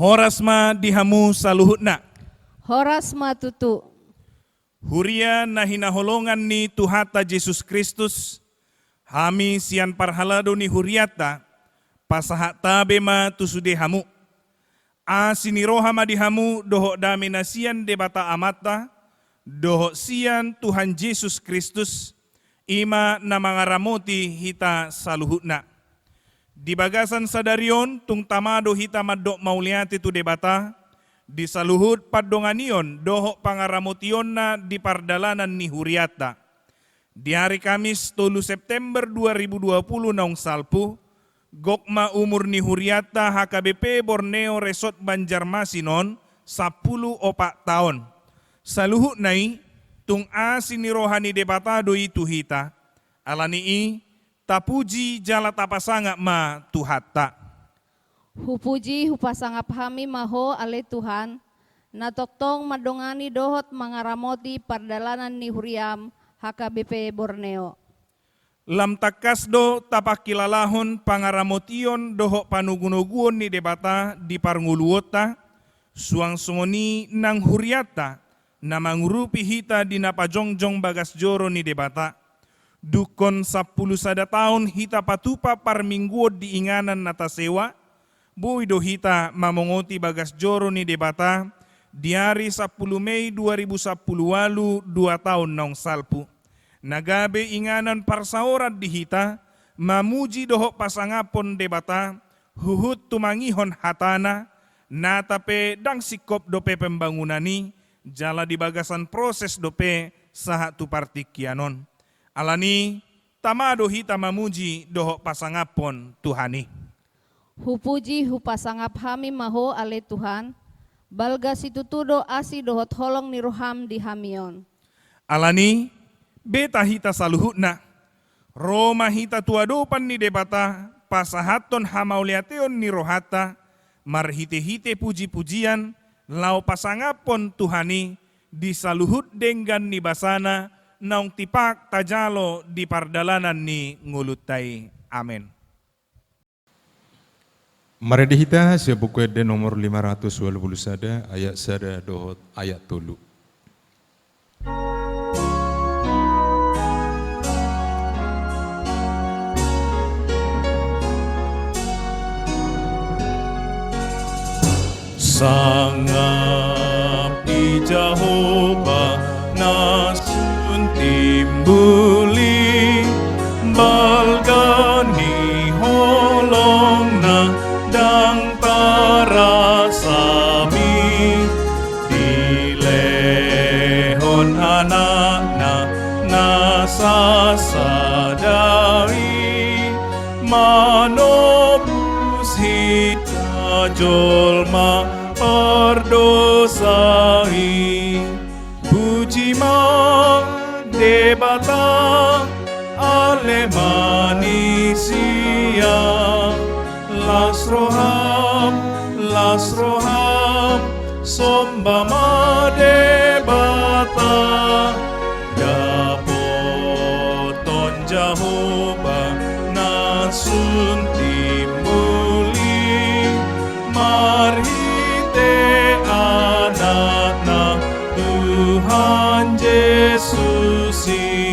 Horas ma dihamu saluhutna. Horas matutu. Huria na hinaholongan ni Tuhata Yesus Kristus. Hami sian parhalado ni huriata. Pasahata bema tusude hamu. Asiniroha madihamu doho dami nasian debata amata. Doho sian Tuhan Yesus Kristus. Ima na mangaramoti hita saluhutna. Di bagasan sadarion tung tamado hita madok mauliati tu debata. Di saluhut padonganion doho pangaramotion na di pardalanan ni huriata. Di hari Kamis 3 September 2020 naung salpu. Gokma umur ni huriata HKBP Borneo Resort Banjarmasinon 10 tahun. Saluhut nai tung asini rohani debata do itu hita. Alani tapuji jala tapasanga ma Tuhata. Hupuji hupasangap hami maho ale Tuhan. Natoktong madongani dohot mangaramoti pardalanan ni huriam HKBP Borneo. Lam takasdo tapakilalahon pangaramotion doho panugunuguon ni debata di parnguluota. Suang sungoni nang huriata na mangurupi hita di napajongjong bagas joro ni debata. Dukon 10 tahun hita patupa parmingguod di inganan natasewa. Buido hita mamongoti bagas joro ni debata. Di hari 10 Mei 2010 walu 2 tahun naung salpu. Nagabe inganan parsaorat di hita. Mamuji doho pasangapon debata. Huhut tumangihon hatana. Natape dang sikop dope pembangunani. Jala di bagasan proses dope sahat tu partikianon. Alani tamado hita mamuji doho pasangapon Tuhani. Hupuji hupasangap hami maho ale Tuhan. Balga situtudo asi dohot holong ni roham di hamion. Alani beta hita saluhutna. Roma hita tuadopan ni debata. Pasahaton hamauliateon ni rohata. Marhite-hite puji-pujian. Lau pasangapon Tuhani. Disaluhut denggan ni basana. Naung tipak tajalo di pardalanan ni ngulutai. Amin. Mari dihita sebuku de nomor 521 ayat sada dohot ayat tulu. Sangap di Jehovah nasun timbuli balgani holong na dang para sami dilehon anak na nasasadari manobus hita jolma perdosai puji ma debata ale manisia lasroham sombama debata dapoton Jehovah nasun timuli marhite anakna Tuhan Yesusi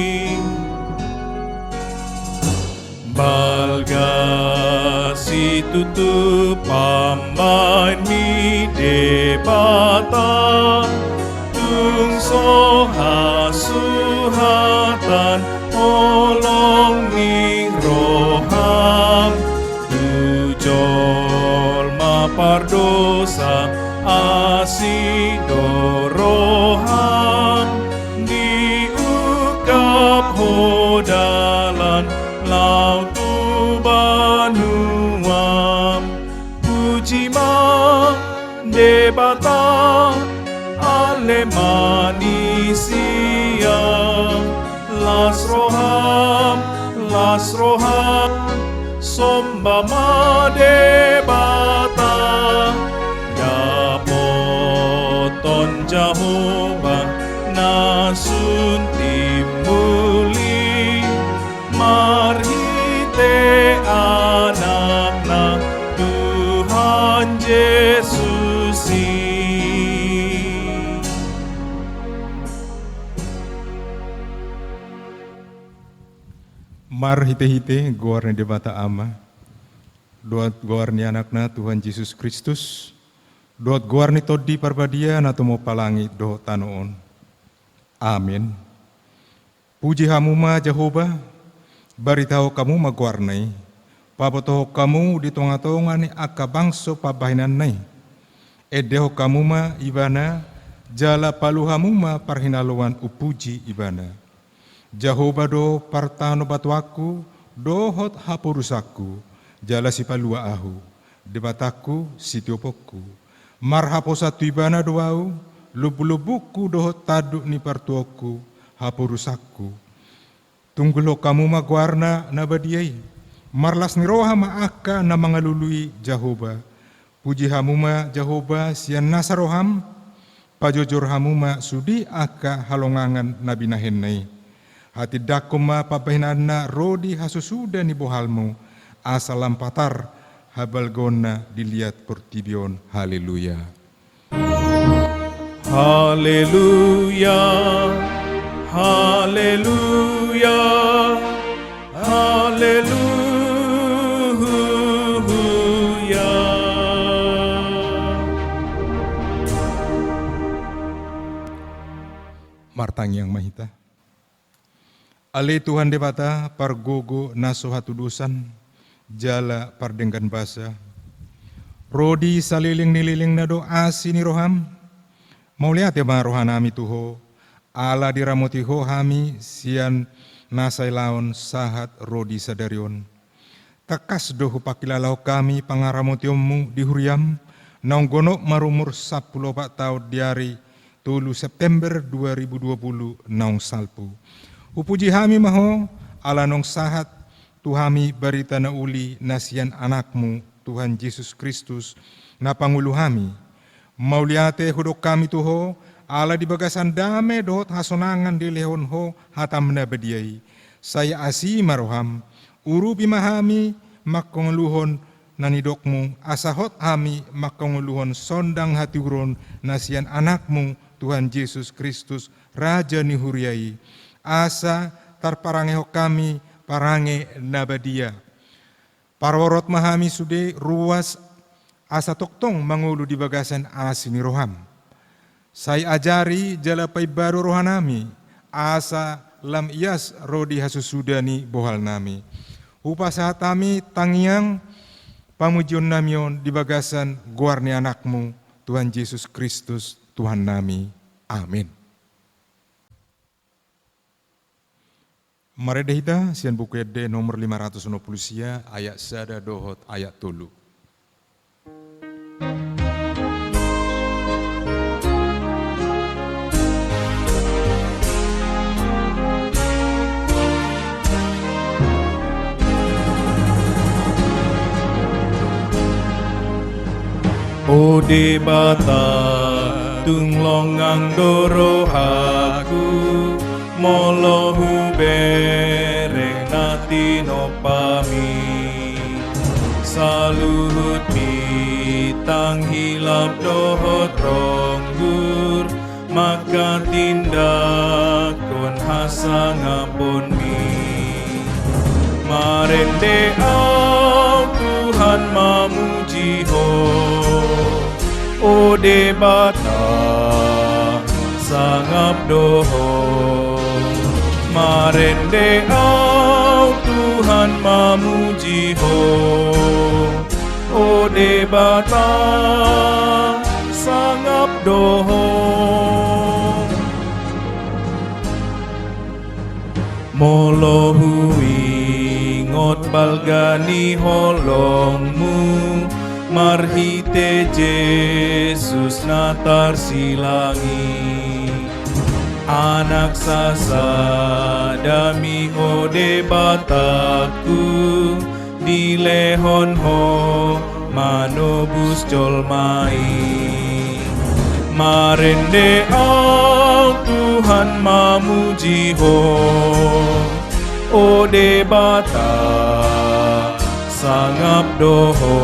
balga situtu pambain mi debata tung soha suhatan olong ni roham tujol ma pardosa asido roham diukap hodalan laut banuam puji ma debata ale manisia lasroham sombama debata dapoton Jehovah nasun timuli marhite anakna Tuhan Yesus Mar hite-hite goar ni debata ama. Doat goar ni anakna Tuhan Yesus Kristus. Doat goar ni todi parbadia na tumo palangi do tanoon. Amin. Puji hamuma Jehovah, baritaho kamu magwarnay. Pabotoho kamu di tonga-tonga ni akabangso pabahinan nay. Edeho kamu ma ibana, jala paluhamu ma parhinaluan upuji ibana. Jehovah do partano batuaku, dohot hapurusaku, jala si palua ahu, debataku sitiopokku. Marhapo satu ibana doau, lubu-lubuku dohot taduk ni partuoku, hapurusaku. Tunggulo kamu magwarna nabadiai, marlas ni roha maaka na mangalului Jehovah. Puji hamuma Jehovah sian nasaroham, pajojor hamuma sudi aka halongangan nabinahenai. Hati dakuma papahinana rodi hasusuda ni bohalmu, asalam patar habalgona dilihat pertibion. Haleluya. Haleluya, haleluya, haleluya. Martang yang mahita. Ale Tuhan debata pargogo naso hatudusan, jala pardengkan basa. Rodi saliling nililing nado asi ni roham. Mau lihat ya ma rohanami tuho, ala diramotiho hami sian nasai laon sahat rodi sadarion. Takas dohu pakilalau kami pangaramotiomu di huriam, naunggono marumur 10 tahun diari 3 September 2020 naung salpu. Upuji hami maho ala nong sahat tuhami barita na uli nasian anakmu Tuhan Yesus Kristus na pangulu hami. Mauliate hudok kami tuho ala di bagasan dame dohot hasonangan di lehon ho hatam na badiai. Saya asi maroham urubi mahami makongluhon nanidokmu asahot hami makongluhon sondang hatiuron nasian anakmu Tuhan Yesus Kristus Raja nihuriai. Asa tarparangeho kami parange nabadia. Parorot mahami sude ruas asa toktong mangulu di bagasan asini roham. Saya ajari jalapai baru rohanami, asa lam ias rodi hasusudani bohal nami. Upasahatami tangiang pamujion namion di bagasan guarni anakmu Tuhan Yesus Kristus Tuhan nami. Amin. Maredehita sian buku ede nomor 560 sia ayat sada dohot ayat tulu. Ode bata tunglongang dorohaku molohu bereng nati nopami saluhut mitang hilap dohot ronggur maka tindak kon hasangapun mi marende au Tuhan mamujiho ode bata sangap doho marende au Tuhan mamujiho ode bata sangap doho molohu ingot balgani holongmu marhite Yesus natar silangi anak sasa dami ode bataku di lehon ho manobus colmai marende au Tuhan mamujiho ode bata sangap doho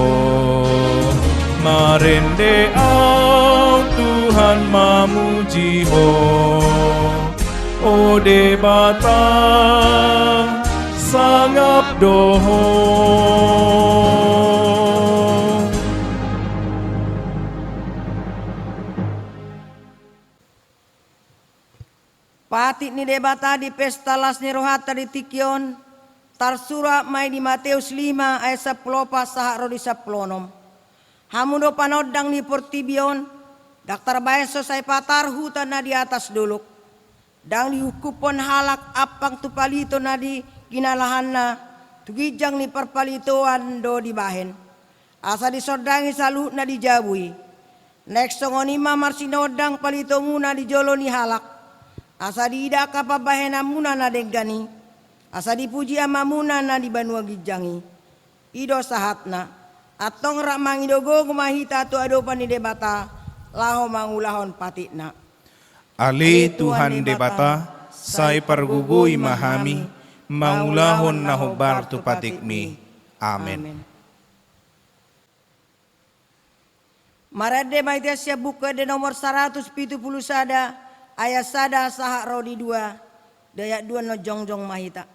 marende au Tuhan mamujiho ode bata pasangap doho. Pati ni debata di pesta las ni rohata di tikyon, tarsura may di Mateus 5 ayat 10 sahak rodi 10. Hamundo panodang ni portibion, daktar bayan sosai patar hutan na di atas duluk. Dang dihukupon halak apang tu palito na di ginalahan na, tugijang ni perpalitoan do di bahen. Asa disodangi saluh na dijabui. Next songonima marsinodang palito muna di jolo ni halak. Asa diida kapabahena muna na degani, asa dipuji amamuna na di banua gijangi. Ido sahatna, atong rak mangidogo kumahita tu adopan ni debata, laho mangulahon patikna. Ali Tuhan debata, sai pargugui mahami, mangulahon nahobar tu patikmi. Amin. Marade maitasya buka de nomor 170 sada, ayat sada sahak rodi 2, dayak 2 no jongjong mahita.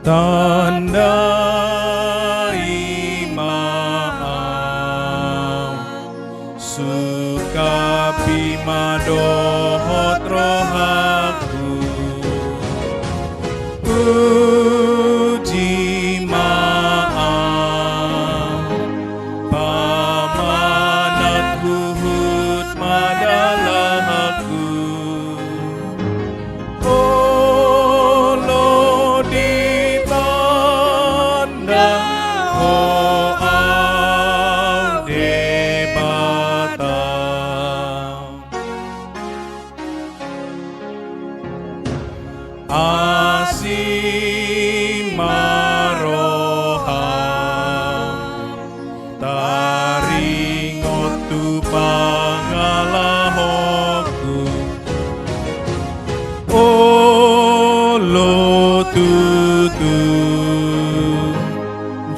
Tanda imaam sukapi madohot rohaku puji maam pamanat huhut madalahaku olo di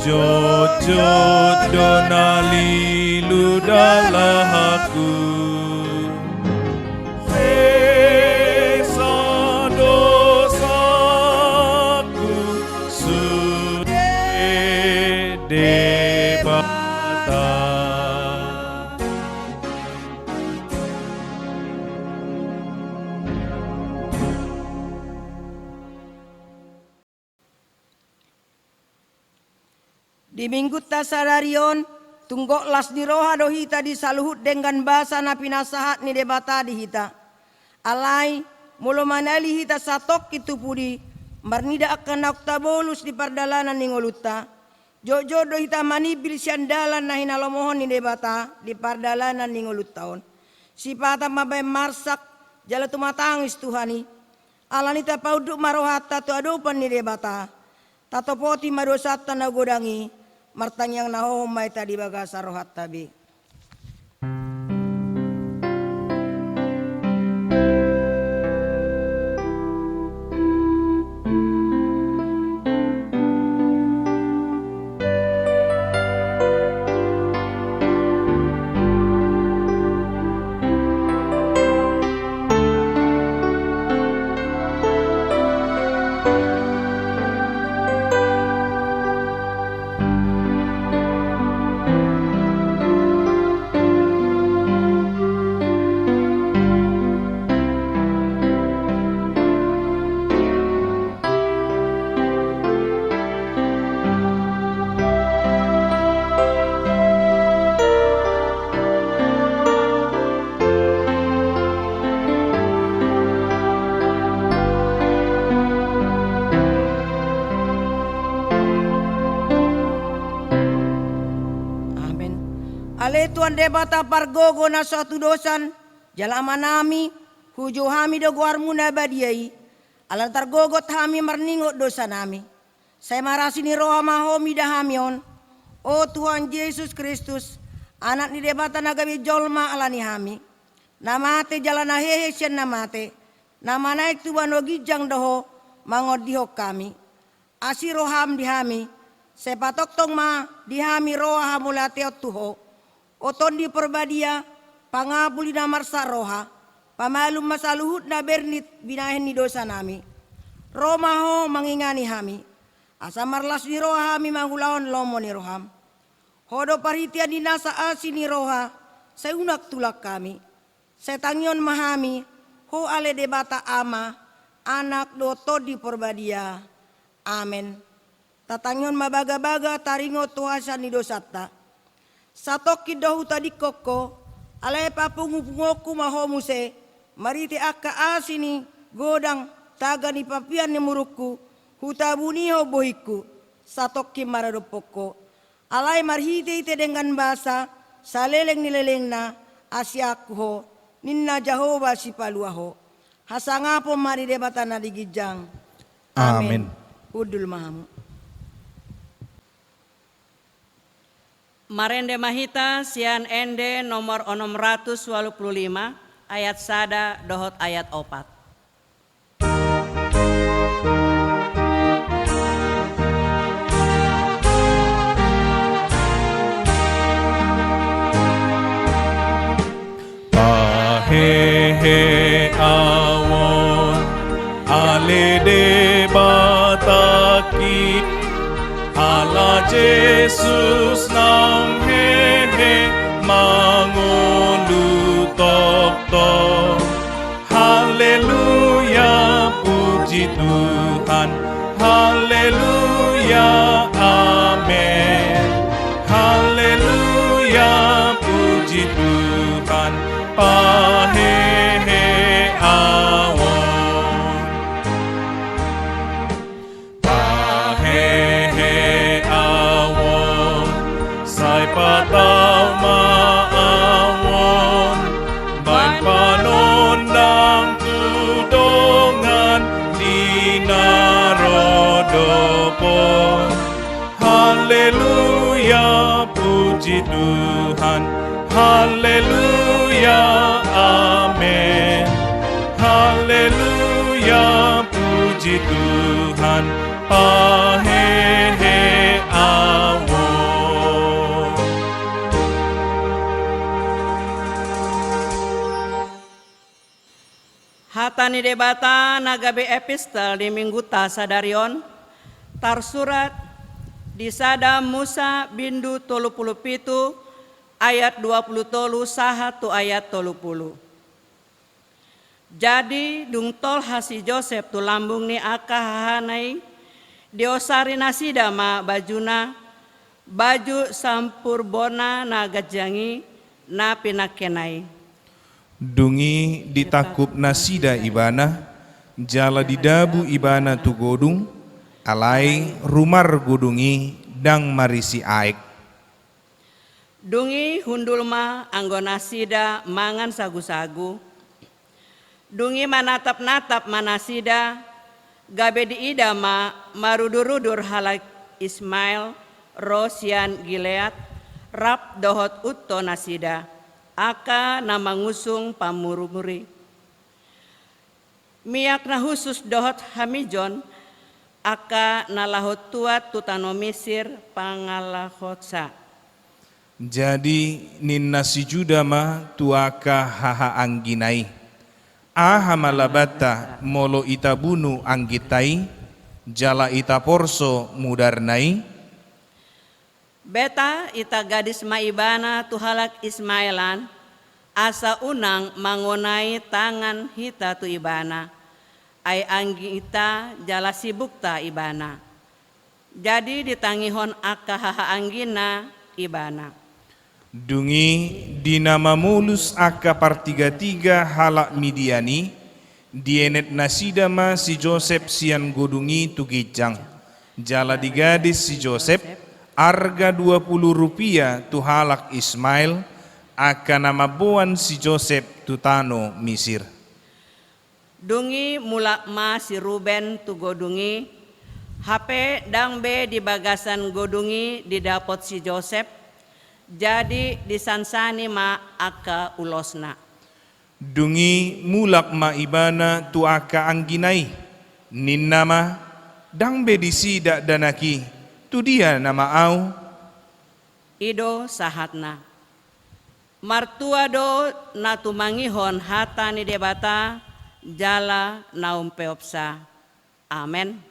Jojot donali ludalahaku Sesa dosaku sude debata. Di minggu tasadarion, tunggok las di roha dohita di saluhut dengan bahasa na pinasahat ni debata di hita. Alai, mulo manali hita satok itu pudi, marnida akan oktabolus di pardalanan ni ngoluta. Jojo dohita manibil siandalan na hinalomohon ni debata di pardalanan ni ngolutaon. Si pata mabay marsak, jala tumatangis Tuhani. Alanita pauduk marohata tu adopan ni debata. Tatopoti madosata na godangi. Martanyang nahomay tadi bagasa rohat tabi. Ale tuan debata pargogo na suatu dosan, jala manami, hujo hami do guarmu na badiai, alan targogot hami marningot dosa nami. Saya marasi ni roha mahomi dah hamion, O Tuhan Yesus Kristus, anak ni debata nagabi jolma alani hami. Namate jalana hehe sian namate. Nama naik tuan gijang doho mangodiho kami. Asiroham dihami. Sepatok tong ma dihami roha hamulateot tuho. Oton di perbadia pangabuli namar saroha. Pamalum masaluhut na bernit binahen ni dosa nami. Romaho mangingani hami. Asamarlas ni roha hami mangulaon lomo ni roham. Hodo parhitian di nasa asi ni roha. Seunak tulak kami. Setangion mahami. Ho ale debata ama. Anak doto di perbadia. Amen. Tatangion mabaga-baga taringo tuasa ni dosata. Satok kidohu tadi koko. Alay papungu-pungoku mahomuse. Mariti akka asini godang taga ni papian ni murukku. Hutabuniho bohiku. Satok ki maradopoko. Alay marhite ite dengan bahasa. Saleleng nileleng na asyaku ho. Ninna Jehovah si paluaho. Hasangapo mari debata na digijang. Amin. Udul mahamu. Marende mahita sian ende nomor 685 ayat sada dohot ayat 4. Pahehe awon ale debataki ala Jesus nam hehe mangolu tok tok. Haleluya puji Tuhan. Haleluya amin. Haleluya puji Tuhan. Pahehe awon. Pahehe awon. Sai patau maawon. Baik panondang tudongan di narodopon. Haleluya puji Tuhan. Haleluya amin. Haleluya puji Tuhan. Pahehe awon. Hatani debata nagabe epistel di minggu tasadarion tarsurat di sada Musa bindu 37 ayat 20 tolu sahatu ayat 30. Jadi dung tol hasi Joseph tu lambung ni aka hahanai diosari nasida ma bajuna baju sampur bona na gajangi na pinakenai. Dungi ditakup nasida ibana, jala didabu ibana tu godung, alai rumar godungi dang marisi aek. Dungi hundul ma anggo nasida mangan sagu-sagu. Dungi manatap-natap manasida gabe diida ma marudur-rudur halak Ismail Rosian Gilead rap dohot utto nasida aka nama ngusung pamurumuri. Miak na husus dohot hamijon aka nalahot tuat tutano Misir pangalahotsa. Jadi ninna si judama tuaka haha angginai. Aha malabata molo ita bunu anggitai. Jala ita porso mudarnai. Beta ita gadis maibana tuhalak Ismailan. Asa unang mangonai tangan hita tu ibana. Ay anggi ita jala sibukta ibana. Jadi ditangihon aka haha anggina ibana. Dungi dinama mulus aka partiga-tiga halak Midiani. Dienet nasidama si Joseph sian godungi tugijang. Jala digadis si Joseph. Harga 20 rupiah tu halak Ismail. Aka nama buan si Joseph tutano Misir. Dungi mulak ma si Ruben tu godungi. HP dang be di bagasan godungi di dapot si Joseph, jadi disansani ma aka ulosna. Dungi mulak ma ibana tu aka angginai, ninnama dang be disida danaki, tu dia nama au. Ido sahatna. Martua do na tumangihon hata ni debata, jala naum peopsa. Amen.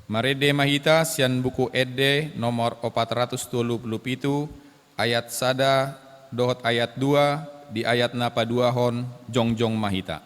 Marede mahita sian buku Ede nomor 427 ayat sada dohot ayat 2 di ayat napa 2 hon jongjong mahita.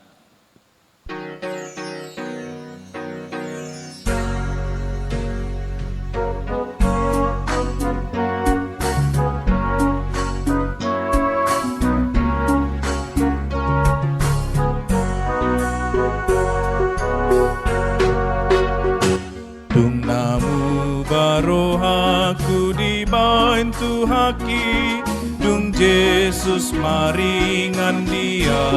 Tung namu barohaku dibantu haki, dung Yesus maringan dia.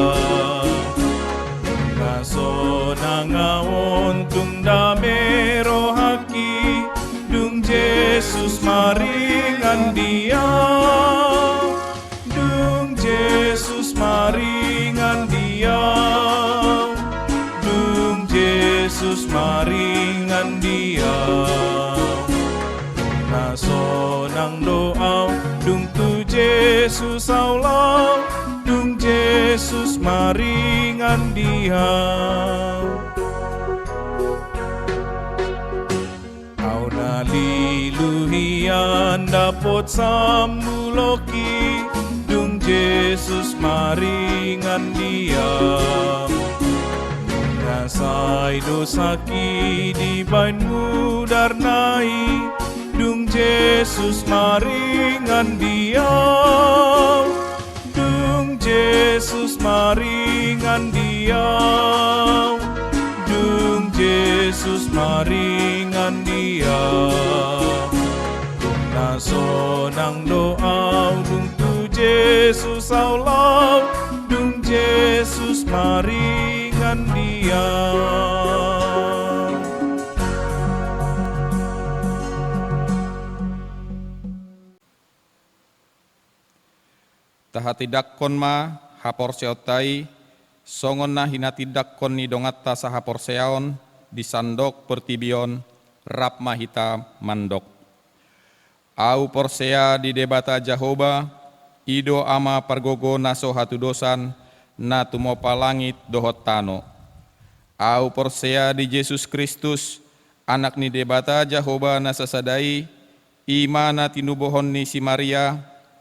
Ngaso nangawon tung dame rohaki, dung Yesus maringan dia. Dung Yesus maringan dia. Dung Yesus maringan dia. Naso nang doa dung tu Yesus aulau, dung Yesus maringan dia. Au naliluhian dapot sambuloki, dung Yesus maringan dia. Ngasai dosaki di bainmu darnai, dung Yesus maringan dia. Dung Yesus maringan dia. Dung Yesus maringan dia. Naso nang doa dung tu Yesus aulau, dung Yesus maringan dia. Tahati dakkon ma hapor seotai, songon na hinati dakkon ni dongatta sahapor seaon, di sandok pertibion, rap mahita mandok. Au porsea di debata Jahoba, ido ama pargogo naso hatu dosan, na tumopa langit dohot tano. Au porsea di Yesus Kristus, anak ni debata Jahoba nasasadai, ima na tinubohon ni si Maria,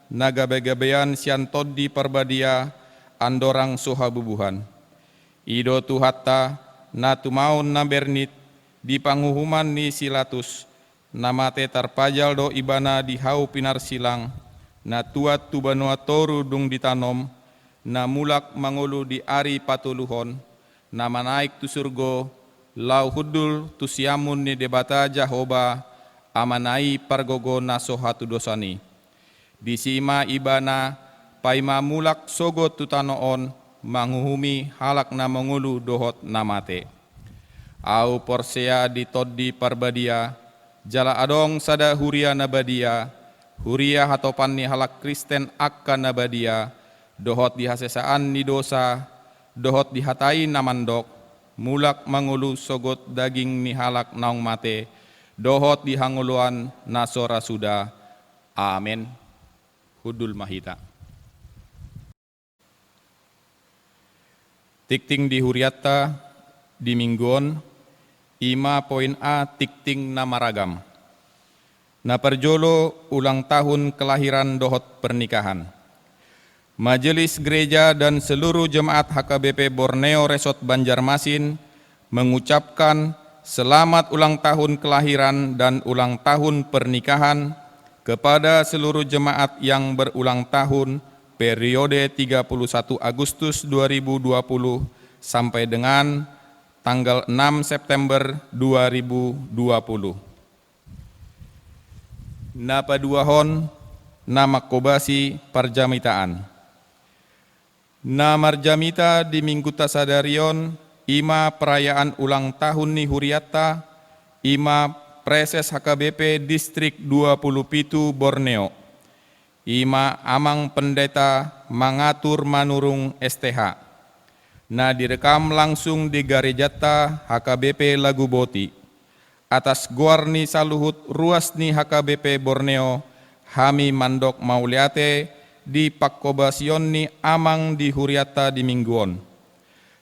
nagabe-gabean sian toddi parbadia andorang sohabubuhan. Ido tuhatta na tumaun na bernit di panghuhuman ni silatus, namate tarpajal do ibana di hau pinar silang, na tuat tubanua toru dung ditanom, na mulak mangulu di ari patuluhon, na manaik tu surgo, lau hudul tu siamun ni debata Jahoba, amanai pargogo naso hatu dosani. Disima ibana paima mulak sogot tutanoon manghuhumi halak na mangulu dohot namate. Au porsea di toddi parbadia, jala adong sada huria nabadia, huria hatopan ni halak Kristen akka nabadia, dohot dihasesaan ni dosa, dohot dihatai namandok, mulak mangulu sogot daging ni halak naung mate, dohot dihanguluan nasora suda. Amin. Hudul mahita. Tikting di huriatta di mingguon, ima poin A tikting na maragam. Na perjolo ulang tahun kelahiran dohot pernikahan. Majelis Gereja dan seluruh jemaat HKBP Borneo Resort Banjarmasin mengucapkan selamat ulang tahun kelahiran dan ulang tahun pernikahan kepada seluruh jemaat yang berulang tahun periode 31 Agustus 2020 sampai dengan tanggal 6 September 2020. Napa duahon nama kobasi parjamitaan. Na marjamita di minggu tasadarion ima perayaan ulang tahun ni Huriata, ima Preses HKBP Distrik 27 Borneo, ima amang pendeta mangatur manurung STH. Na direkam langsung di Garejata HKBP Lagu Boti. Atas guarni saluhut ruas ni HKBP Borneo, hami mandok mauliate di pakkobasion ni amang di Huriata di mingguon.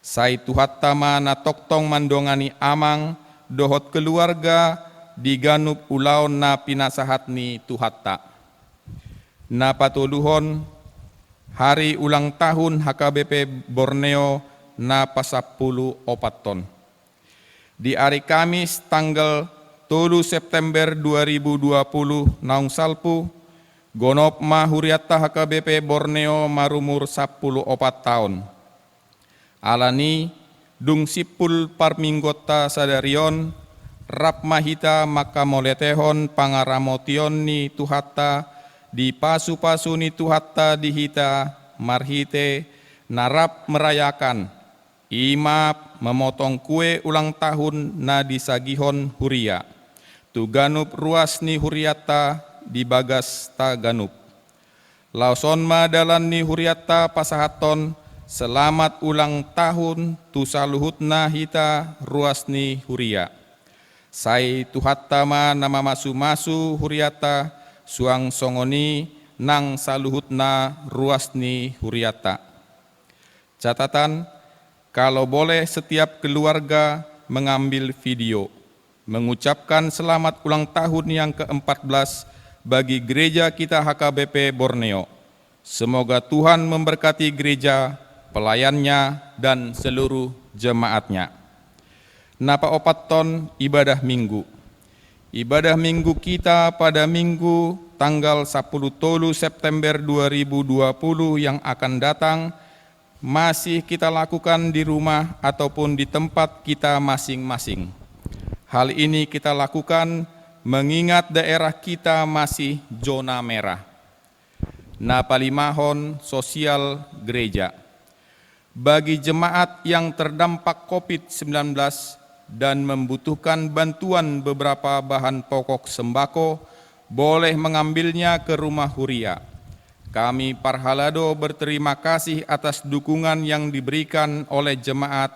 Sai tuhattama na toktong mandongani amang dohot keluarga di ganup ulaon na pinasahat ni tuhatta. Na patuluhon hari ulang tahun HKBP Borneo na pasapulu opat-ton. Di hari Kamis tanggal 3 September 2020 naung salpu, gonop ma Huriata HKBP Borneo marumur 14 tahun. Alani dung sipul parminggota sadarion, rap mahita maka moletehon pangaramotion ni tuhatta di pasu-pasu ni tuhatta dihita marhite narap merayakan imap memotong kue ulang tahun na disagihon Huria tu ganup ruas ni Huriata di bagas ta ganup lauson madalan ni Huriata pasahaton selamat ulang tahun tu saluhutna hita ruas ni Huria. Sai tuhattama nama masu-masu Huriata suang songoni nang saluhutna ruasni Huriata. Catatan, kalau boleh setiap keluarga mengambil video, mengucapkan selamat ulang tahun yang ke-14 bagi gereja kita HKBP Borneo. Semoga Tuhan memberkati gereja, pelayannya, dan seluruh jemaatnya. Napa opat-ton ibadah minggu. Ibadah minggu kita pada minggu tanggal 10 September 2020 yang akan datang masih kita lakukan di rumah ataupun di tempat kita masing-masing. Hal ini kita lakukan mengingat daerah kita masih zona merah. Napalimahon sosial gereja. Bagi jemaat yang terdampak COVID-19 dan membutuhkan bantuan beberapa bahan pokok sembako, boleh mengambilnya ke rumah Huria. Kami Parhalado berterima kasih atas dukungan yang diberikan oleh jemaat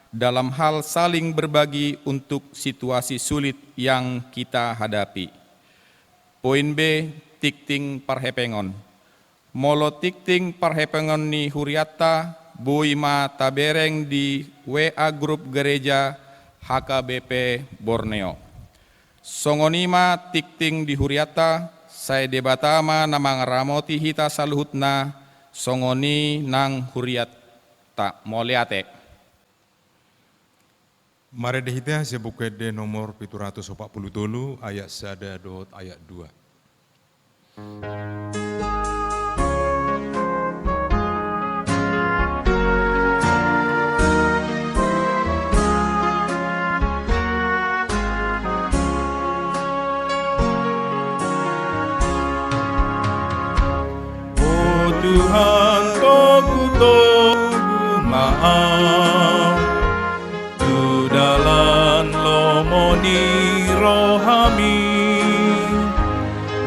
dalam hal saling berbagi untuk situasi sulit yang kita hadapi. Poin B, tikting parhepengon. Molo tikting parhepengon ni Huriata, buima tabereng di WA grup gereja HKBP Borneo. Songonima tikting di Huriata, saya debatama namang ramoti hita saluhutna songoni nang Huriata moliate. Mari dihita sebukede nomor 740 ayat 1 dot ayat 2. Tuhan togu maaf tu dalan lomoni rohami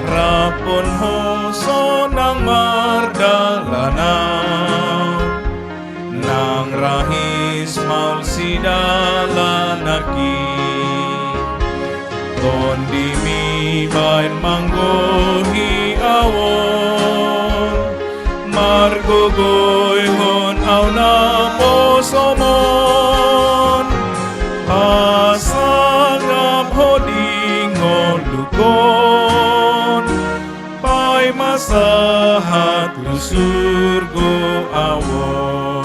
rapon hoso nang mardalana nang rahis maul sidalanaki tondimi bain manggohi awon margogoy hon au na posomon hasangap hoding lukon pai masahat lusurgo awon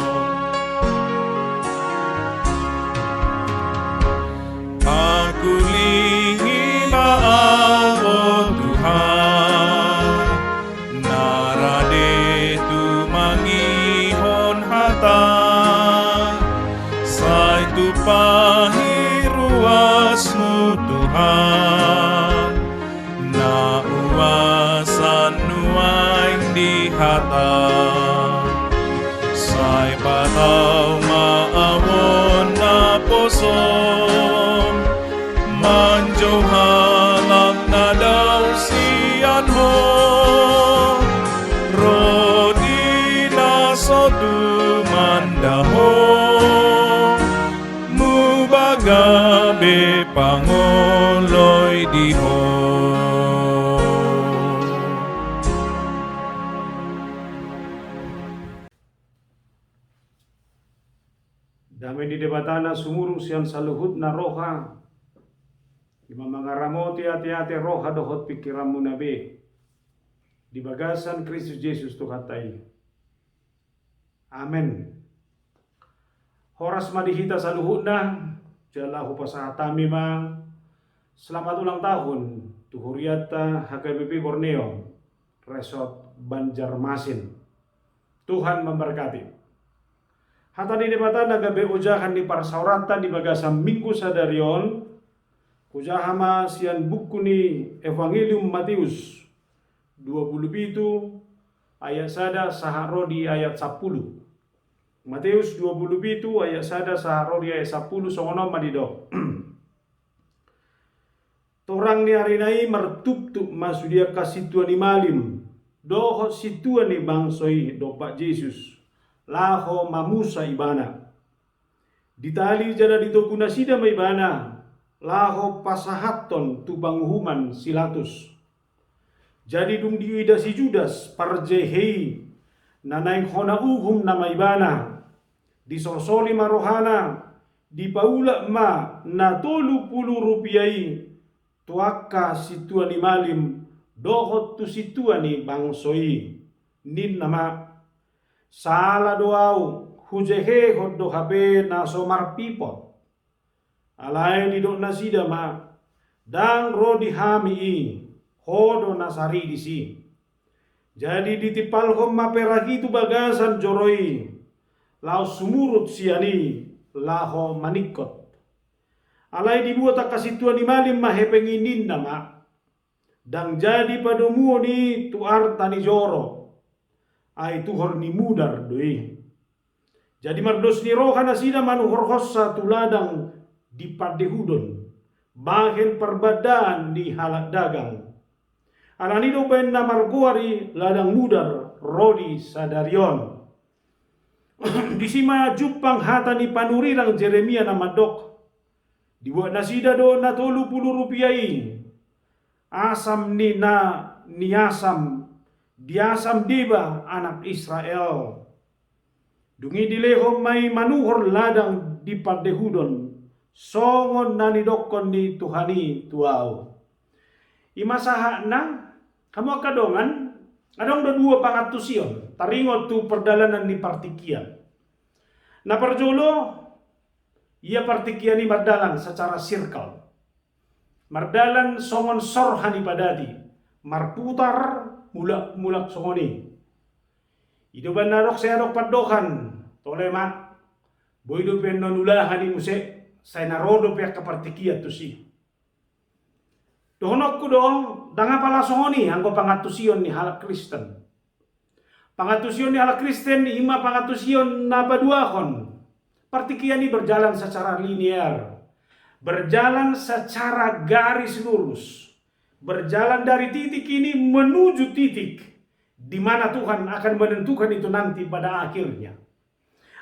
aku lingi maawon Tuhan narade mangihon hata sai tu pahiruasmu Tuhan na uasan nuaing di hata sai patau maawon na pangoloy diho. Damai di debatana sumurung sian saluhut na roha. Lima mangaramoti hati-hati roha dohot pikiranmu nabe. Di bagasan Kristus Yesus Tuhatai. Amen. Horas madihita saluhut na. Jalahu pasahatami ma. Selamat ulang tahun. Tuhuriata HKBP Borneo. Resort Banjarmasin. Tuhan memberkati. Hatani di mata nagabe ujahan di parsaurata di bagasan minggu sadarion. Kujahama sian buku ni Evangelium Matius 27 ayat sada saharodi ayat 10. Matius 27 ayat sada saharodi ayat 10 songono madido. Torang ni harinai mertup-tup masudia kasih Tuhan malim. Doho situan ni bangsoi do Pak Yesus. Laho mamusa ibana. Ditali jada ditokuna sida maibana. Laho pasahaton tu banguhuman silatus. Jadi dung diuida si Judas parjehei. Nanaing hona uhum na maibana. Disosoli marohana. Dipaula ma na 30 rupiai. Tuaka situani malim. Dohot tu situani bangsoi. Nin nama. Sala doau hujehe hoddo habe na somar pipot. Alai di dok nasida ma. Dang rodi hami hodo nasari disi. Jadi ditipal hom maperaki tu bagasan joroi. Lau sumurut siani laho manikot. Alai dibuat kasih Tuhan malim mahepenginin nama. Dang jadi padomu ni tuar tani joro. Ai tuhor ni mudar doi. Jadi mardos ni roha nasida manuhor hossa tuladang di padehudon. Bahen perbadaan di halak dagang. Ananido ben namarguari ladang mudar rodi sadarion. Disima jupang hata ni panurirang Jeremia namadok. Dibuat nasida do na 30 rupiai. Asam ni asam. Diasam diba anak Israel. Dungi dilehom may manuhor ladang di padehudon. Songon nanidokon ni Tuhani tuaw. Imasaha na kamu kadongan adong da 2 pangatusion. Taringot tu perdalanan ni partikian. Na parjolo ia partikian ni mardalan secara circle. Mardalan songon sorhani padati. Marputar mulak songoni. Ido ban narok saya dok padokan. Tolema. Boy do pen nonulahan ni muse. Saya narodo pihak kepartikiat tu si. Dohonok ko dong. Danga pala songoni. Anggo pangatusion ni halak Kristen. Pangatusion ni halak Kristen. Ima pangatusion na paduakon. Partikian ni berjalan secara linear. Berjalan secara garis lurus. Berjalan dari titik ini menuju titik di mana Tuhan akan menentukan itu nanti pada akhirnya.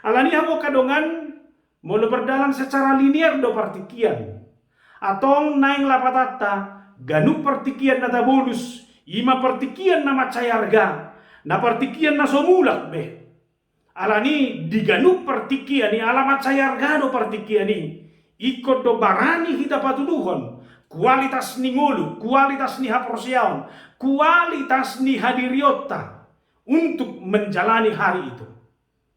Alani hamo kadongan mau berjalan secara linear do partikian. Atong naing lapatata ganu partikian nata bolus, ima partikian nama cayarga, na partikian na somulak be. Alani diganu partikian ni alamat cayarga do partikian ni. Ikut do barani hita patuduhon. Kualitas ni ngolu, kualitas ni haporsiaon, kualitas ni hadiriota untuk menjalani hari itu.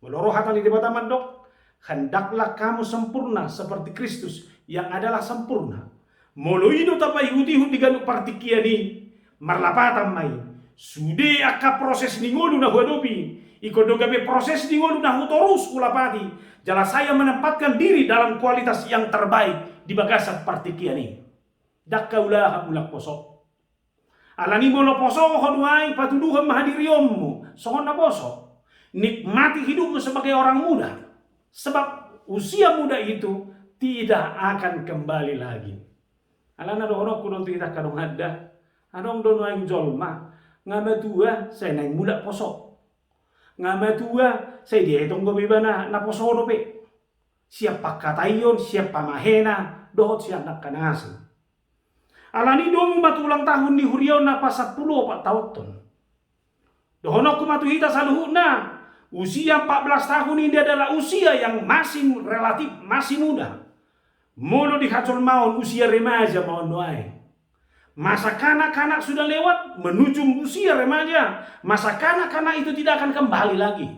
Meloroh hatan di debat mandok, hendaklah kamu sempurna seperti Kristus yang adalah sempurna. Moloido tapai hudi-hudi ganuk partikiani, marlapatam mai. Sude aka proses ni ngolu na huadopi, ikodogabe proses ni ngolu na hutorus kulapati. Jala saya menempatkan diri dalam kualitas yang terbaik di bagasan partikiani. Dakka ulah mulak poso. Alani molo poso hoduai patuduhan mahadiriommu. Songon na poso. Nikmati hidupmu sebagai orang muda. Sebab usia muda itu tidak akan kembali lagi. Alana dohonok kuno tidak kadong ada. Adong dono yang jolma. Ngama tua saya naik muda poso. Ngama tua saya dihitung go bibana na poso dope. Siapa katayon, siapa mahena. dohot si anak kanasi. Alani domu matu ulang tahun ni huriau na pa 10 pak tahun. Dohonok ku matu hita saluhuna. Usia 14 tahun ini adalah usia yang masih relatif masih muda. Molo di hacol maun usia remaja maun doai. Masa kanak-kanak sudah lewat menuju usia remaja. Masa kanak-kanak itu tidak akan kembali lagi.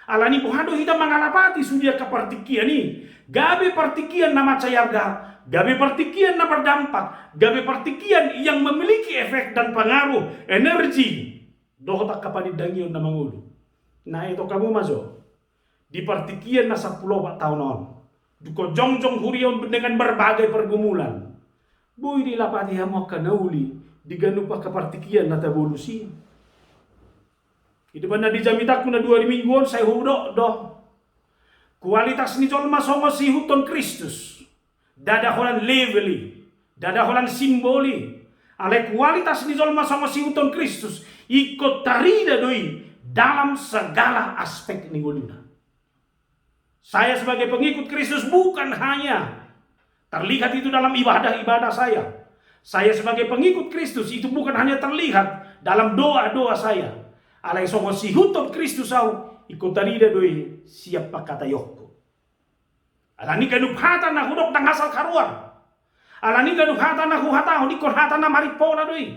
Alani pohado hita mangalapati sudia kepartikian ini. Gabe partikian nama cayarga. Gabe partikian na berdampak, gabe partikian yang memiliki efek dan pengaruh, energi. Dohotak kapanidangion na mangulu. Nah itu kamu masuk. Di partikian na 10 tahun on. Duko jongjong hurion dengan berbagai pergumulan. Boy dilapati hamo kanauli, diganupa kepartikian na tabulusi. Itu banda di jamitaku na 2 mingguan saya hudok doh. Kualitas ni jolma songo si huton Kristus. Dada holan leveli, dada holan simboli. Ale kualitas ni jolma sama si uton Kristus ikut tarida doi dalam segala aspek ningoluna. Saya sebagai pengikut Kristus bukan hanya terlihat itu dalam ibadah-ibadah saya. Saya sebagai pengikut Kristus itu bukan hanya terlihat dalam doa-doa saya. Ale sama si uton Kristus au ikut tarida doi siapa kata yokku. Alani ganup hata na hudok nang asal karuar. Alani ganup hata na huhatahon ikon hata na maripona doi.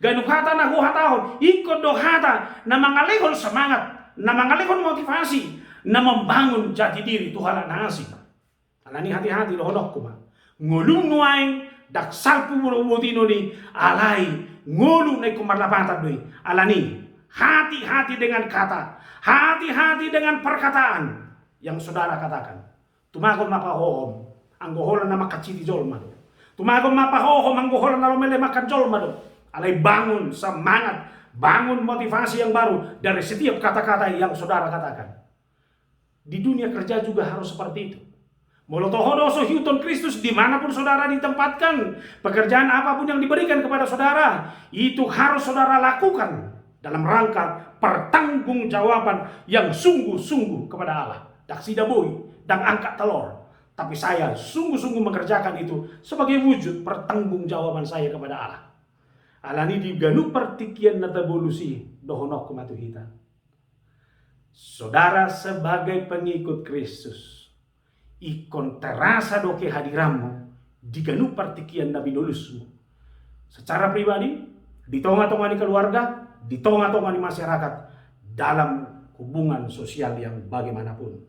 Ganup hata na huhatahon ikon do hata na mangalehon semangat, na mangalehon motivasi, na membangun jati diri Tuhan na asih. Alani hati-hati do hodok kuma. Ngulung nuaing dak salpu mutino ni alai ngulung na kumarlapatan doi. Alani hati-hati dengan kata, hati-hati dengan perkataan yang saudara katakan. Tumagon mapahohom, ang goholan na makaciti jolma do. Tumagon mapahohom, ang goholan na lumele makan jolma do. Alay bangun semangat, bangun motivasi yang baru dari setiap kata-kata yang saudara katakan. Di dunia kerja juga harus seperti itu. Molotohodoso hiuton Kristus dimanapun saudara ditempatkan, pekerjaan apapun yang diberikan kepada saudara, itu harus saudara lakukan dalam rangka pertanggungjawaban yang sungguh-sungguh kepada Allah. Dak sida boy, dan angkat telur. Tapi saya sungguh-sungguh mengerjakan itu sebagai wujud pertanggungjawaban saya kepada Allah. Alani di ganu pertikian natabolusi dohonok kumatu hita. Saudara sebagai pengikut Kristus, ikon terasa doke hadiramu di ganu pertikian nabi dolusmu. Secara pribadi, di tengah-tengah di keluarga, di tengah-tengah di masyarakat, dalam hubungan sosial yang bagaimanapun.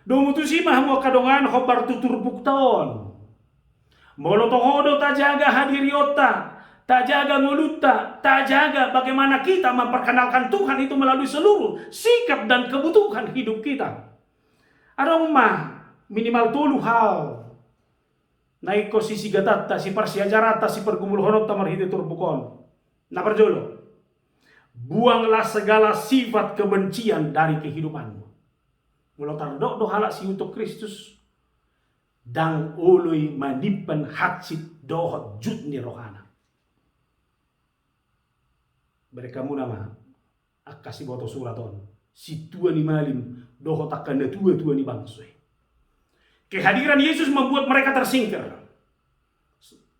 Domutusi mahmo kadongan hobar tutur buktaon. Molotohodo tajaga hadiriota, tajaga mulutta, tajaga bagaimana kita memperkenalkan Tuhan itu melalui seluruh sikap dan kebutuhan hidup kita. Ada mah minimal 3 hal. Naik sisi gatatta, si parsiajarata, si pergumul honot tamar hide turbukon. Na perjolo. Buanglah segala sifat kebencian dari kehidupanmu. Mula tardok do halak si untuk Kristus dang ului manipan hatsit dohot jut ni rohana. Mereka munama akasi boto suraton si tua ni malim dohot akan tua ni bangsoy. Kehadiran Yesus membuat mereka tersingkir.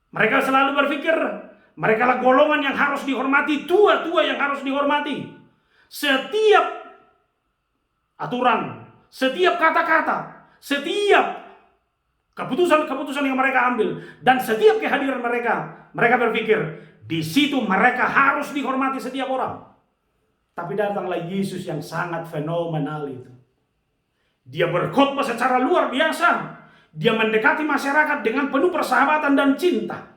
Mereka selalu berpikir mereka lah golongan yang harus dihormati, tua-tua yang harus dihormati. Setiap aturan, setiap kata-kata, setiap keputusan-keputusan yang mereka ambil, dan setiap kehadiran mereka berpikir di situ mereka harus dihormati setiap orang. Tapi datanglah Yesus yang sangat fenomenal itu. Dia berkhotbah secara luar biasa. Dia mendekati masyarakat dengan penuh persahabatan dan cinta.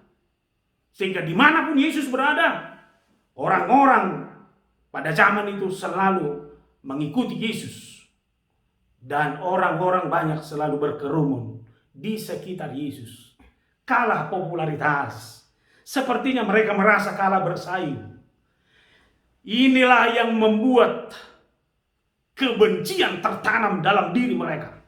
Sehingga dimanapun Yesus berada, orang-orang pada zaman itu selalu mengikuti Yesus. Dan orang-orang banyak selalu berkerumun di sekitar Yesus. Kalah popularitas. Sepertinya mereka merasa kalah bersaing. Inilah yang membuat kebencian tertanam dalam diri mereka.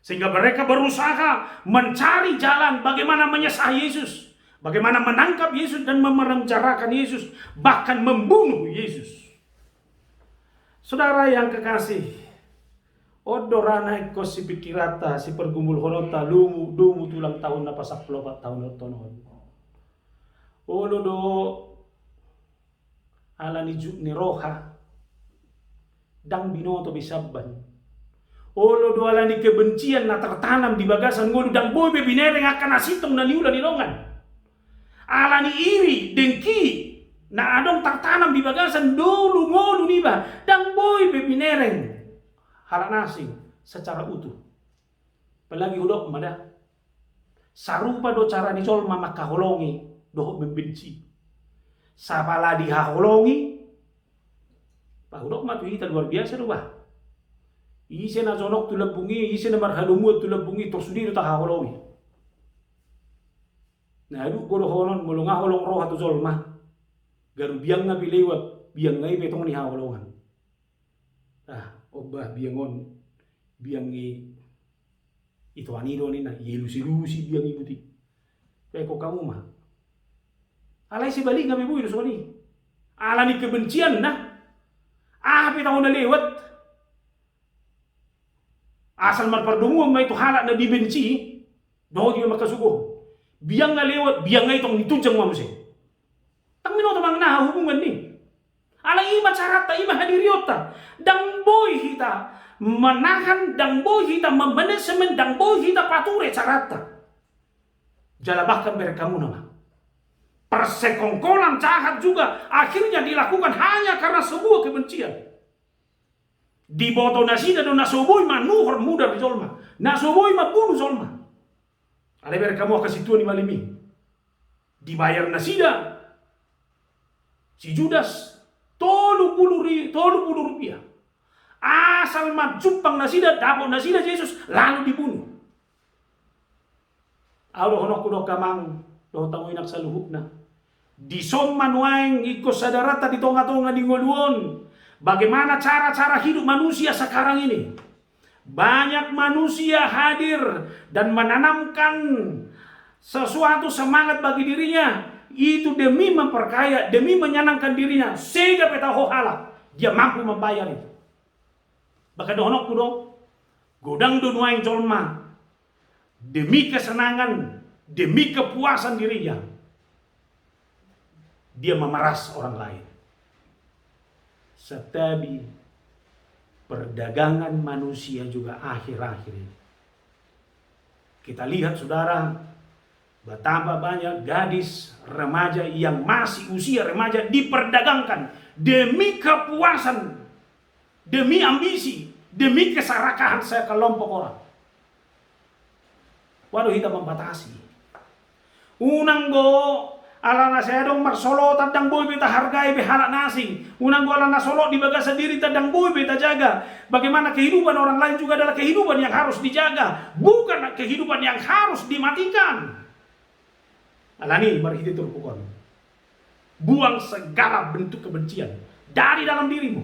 Sehingga mereka berusaha mencari jalan bagaimana menyesah Yesus. Bagaimana menangkap Yesus dan memenjarakan Yesus. Bahkan membunuh Yesus. Saudara yang kekasih, Odorana iko si pikirata si pergumul honota lumu dumu tulang tahun na pasak 4 tahun tonon. Olo do ala ni roha dang binoto bisabban. Olo do ala ni kebencian na tertanam di bagasan ngolu dang boy be binereng akan asitong na niula ni longan. Ala ni iri dengki na adong tertanam di bagasan dulu ngolu niba dang boy be binereng halak nasing secara utuh. Apalagi hudok mada. Sarupa do cara ni colma makaholongi doh membenci. Sapala dihaholongi. Pak hudok mah kita luar biasa do bah. Ise na zonok tu lebungi, ise na marhadumu tu lebungi tersudi do tahaholongi. Nah adu kodo honon mulunga holong roh atu zolma. Garu biang nga bilewat, biang ngai betong ni haholongan. Obah biangon biangi itu anido ni na yelusi-lusi biang ibu ti. Kok kamu mah. Alai si balik kami bu itu soni. Alani kebencian nah. Apa tahu na lewat. Asal marpardungo may itu halak na dibenci. Doh dia makasugo. Biang nga lewat, biang nga itong nitunjang mamuse. Tang minoto mang na hubungan ni. Alai ima carata ima hadiriota. Dang boy hita menahan, dang boy hita memanajemen, dang boy hita pature carata. Jalabahkan merekamu nama. Persekongkolan jahat juga akhirnya dilakukan hanya karena sebuah kebencian. Di boto nasida do nasoboy manuhor muda rizolma. Nasoboy mabunuh zolma. Alai merekamu kasih tuan ni malimi. Dibayar nasida. Si Judas 30 rupiah. Asal majumpang nasida, dapat nasida Yesus, lalu dibunuh. Allah honok kudo kamang, doh tamu inak saluhupna. Di somman waeng iko sadarata di tonga-tonga di ngoluon. Bagaimana cara-cara hidup manusia sekarang ini? Banyak manusia hadir dan menanamkan sesuatu semangat bagi dirinya. Itu demi memperkaya, demi menyenangkan dirinya, sehingga peta hohala dia mampu membayar itu. Bahkan dohonok kudo godang dunuaing colma demi kesenangan, demi kepuasan dirinya, dia memeras orang lain. Setabi perdagangan manusia juga akhir-akhir ini. Kita lihat saudara, betapa banyak gadis remaja yang masih usia remaja diperdagangkan demi kepuasan, demi ambisi, demi keserakahan sekelompok orang. Waduh kita membatasi. Unang go ala saya dong marsolo tadang boy beta hargai behalak nasi. Unang go ala nasolo di baga sendiri tadang boy beta jaga. Bagaimana kehidupan orang lain juga adalah kehidupan yang harus dijaga, bukan kehidupan yang harus dimatikan. Alani mari kita turpukon. Buang segala bentuk kebencian dari dalam dirimu.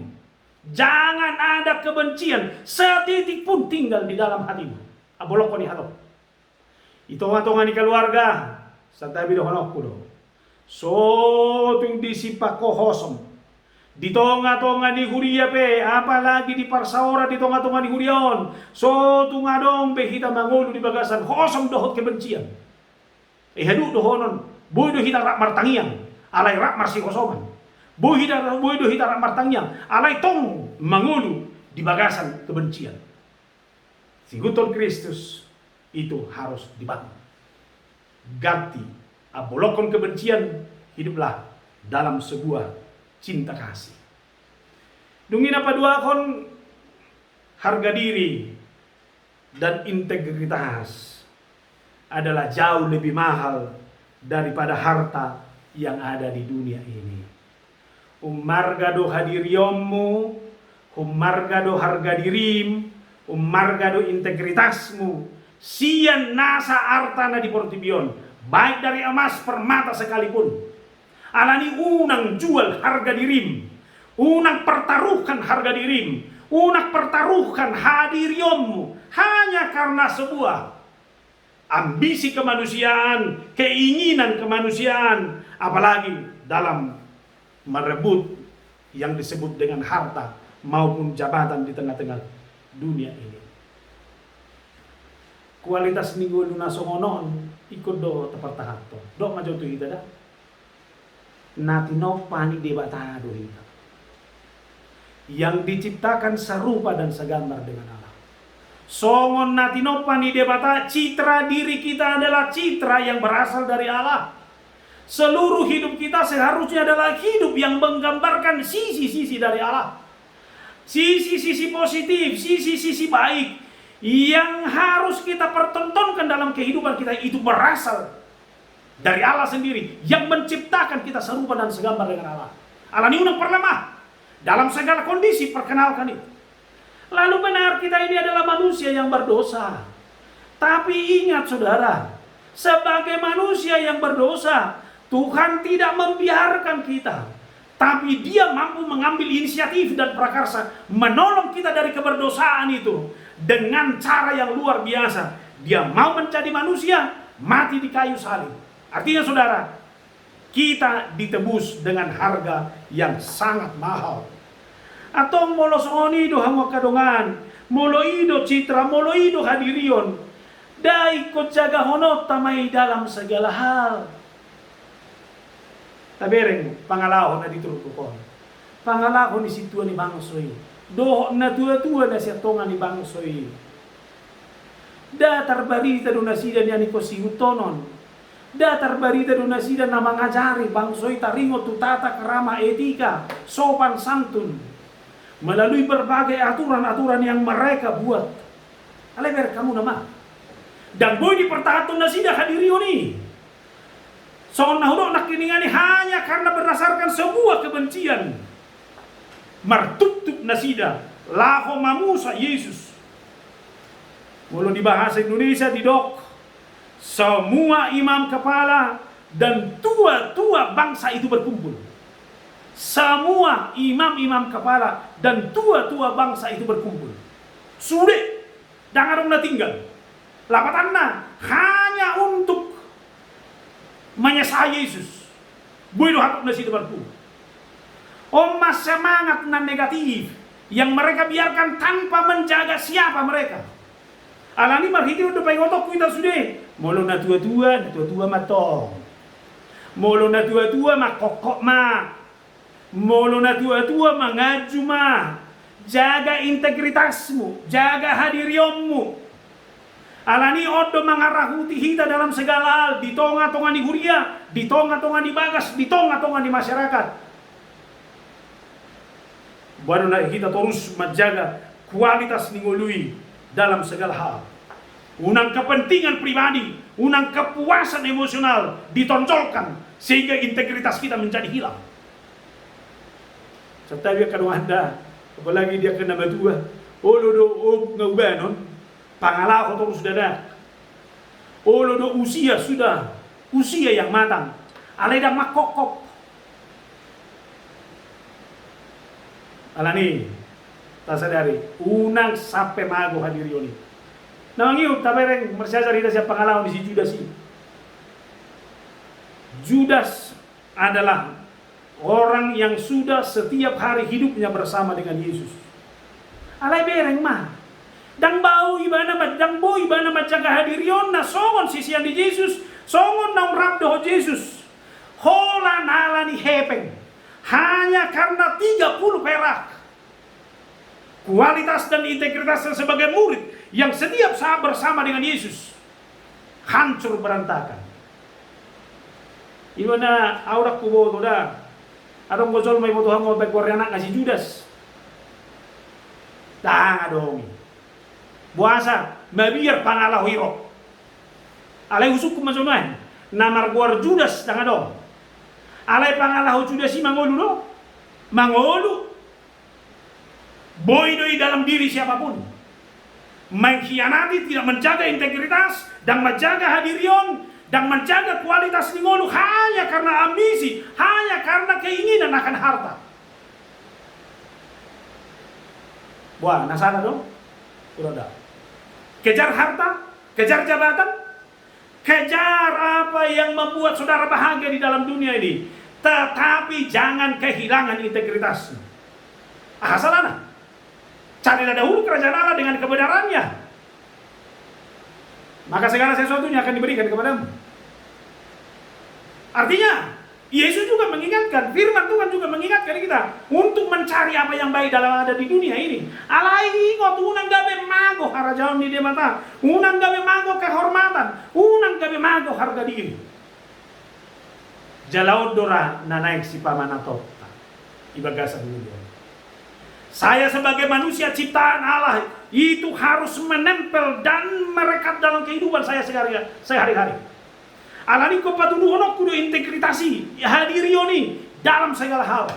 Jangan ada kebencian setitik pun tinggal di dalam hatimu. Abolok ni halok. Itonga-tonga ni keluarga, santabi do honok kudo. So tung disipak kohosom. Di tonga-tonga ni huria pe, apalagi di parsaora di tonga-tonga ni hurion. So tung adong be hita mangulu di bagasan hosom dohot kebencian. Hadu dohonon, boy do hita rak martangiang, alai rak marsi kosoman. Boy do hita rak martangiang, alai tong mangulu di bagasan kebencian. Si Guton Kristus itu harus dibangun. Ganti abolokon kebencian, hiduplah dalam sebuah cinta kasih. Dungin apa dua kon harga diri dan integritas adalah jauh lebih mahal daripada harta yang ada di dunia ini. Umargado hadiriomu, umargado harga dirim, umargado integritasmu, sian nasa artana di portibion, baik dari emas permata sekalipun. Alani unang jual harga dirim, unang pertaruhkan harga dirim, unang pertaruhkan hadiriomu hanya karena sebuah ambisi kemanusiaan, keinginan kemanusiaan, apalagi dalam merebut yang disebut dengan harta maupun jabatan di tengah-tengah dunia ini. Kualitas minggu luna songonon ikut do tepertahanto. Do maju tu kita dah. Natino pani debatado kita. Yang diciptakan serupa dan segambar dengan Allah. Songon natino pani debata, citra diri kita adalah citra yang berasal dari Allah. Seluruh hidup kita seharusnya adalah hidup yang menggambarkan sisi-sisi dari Allah. Sisi-sisi positif, sisi-sisi baik yang harus kita pertontonkan dalam kehidupan kita itu berasal dari Allah sendiri yang menciptakan kita serupa dan segambar dengan Allah. Allah ini unang perlemah dalam segala kondisi, perkenalkan itu. Lalu benar kita ini adalah manusia yang berdosa. Tapi ingat saudara, sebagai manusia yang berdosa, Tuhan tidak membiarkan kita. Tapi Dia mampu mengambil inisiatif dan prakarsa menolong kita dari keberdosaan itu dengan cara yang luar biasa. Dia mau menjadi manusia, mati di kayu salib. Artinya saudara, kita ditebus dengan harga yang sangat mahal. Atong molo songoni do hango kadongan, molo ido citra, molo ido hadirion, dai ko jaga honot tamay dalam segala hal. Tabereng pangalahon na diturukon. Pangalahon ni situa ni bangsoy. Do na tua-tua na siya tonga ni bangsoy. Da tarbarita do nasida ni ko siutonon. Da tarbarita do nasida na mangajari bangsoy taringo tutata kerama etika, sopan santun. Melalui berbagai aturan-aturan yang mereka buat. Aleber kamu nama. Dan boy dipertahankan nasida hadirio ni. Soal nahudok nakiningani hanya karena berdasarkan sebuah kebencian. Martutup nasida. Laho mamusa Yesus. Mulu di bahasa Indonesia didok. Semua imam kepala dan tua-tua bangsa itu berkumpul. Semua imam-imam kepala dan tua-tua bangsa itu berkumpul. Sudah, jangan orang tinggal. Lapatanna hanya untuk menyesal Yesus. Boy dohat na situ berkumpul. Mas semangat na negatif yang mereka biarkan tanpa menjaga siapa mereka. Alani marhiti udah pengen otok kita sudah. Molo na tua-tua matong. Molo na tua-tua makokok mak. Molo na tua-tua mengaju mah. Jaga integritasmu, jaga hadirionmu. Alani odo mangarahuti hita dalam segala hal, di tonga-tonga di huria, di tonga-tonga di bagas, di tonga-tonga di masyarakat. Baru na kita terus menjaga kualitas ningului dalam segala hal. Unang kepentingan pribadi, unang kepuasan emosional ditonjolkan sehingga integritas kita menjadi hilang. Serta dia kadang anda, apalagi dia kena batua, lodo ngaubanon, pangalaho terus dadak. Lodo usia sudah, usia yang matang, aledang makokop. Alani, tak sadari, unang sampai mago hadirioni. Namangiu tabereng mersyazar hita siya pangalaho di si Judas ini. Judas adalah orang yang sudah setiap hari hidupnya bersama dengan Yesus. Alay bereng mah. Dang bau ibana majaga hadirion na songon sisian di Yesus, songon na rabdo Yesus. Hola nala ni hepeng. Hanya karena 30 perak. Kualitas dan integritasnya sebagai murid yang setiap saat bersama dengan Yesus hancur berantakan. Ibana aurak kubo to da. Adong gozol may motohan mo baik anak ngasih Judas. Dah dong. Buasa mabiar pangalaho hiro. Alay usuk kumasunay. Namar guar Judas tanga dong. Alay pangalaho Judas si mangolu do. Mangolu. Boy doi dalam diri siapapun. Mengkhianati, tidak menjaga integritas dan menjaga hadirion dan menjaga kualitas ningolu hanya karena ambisi, hanya karena keinginan akan harta. Wah, nasana dong? Udah. Kejar harta, kejar jabatan, kejar apa yang membuat saudara bahagia di dalam dunia ini. Tetapi jangan kehilangan integritasmu. Asalana. Carilah dahulu kerajaan Allah dengan kebenarannya, maka segala sesuatunya akan diberikan kepadamu. Artinya, Yesus juga mengingatkan, firman Tuhan juga mengingatkan kita untuk mencari apa yang baik dalam ada di dunia ini. Alai ngot unang gabe mago harajaon di dia mata, unang gabe mago kehormatan, unang gabe mago harga diri. Jalaud dora nanaik si pamanatota, ibagasa dulu. Saya sebagai manusia ciptaan Allah itu harus menempel dan merekat dalam kehidupan saya sehari-hari. Alani ko patuduhonok kudu integritasi hadiri yoni dalam segala hal.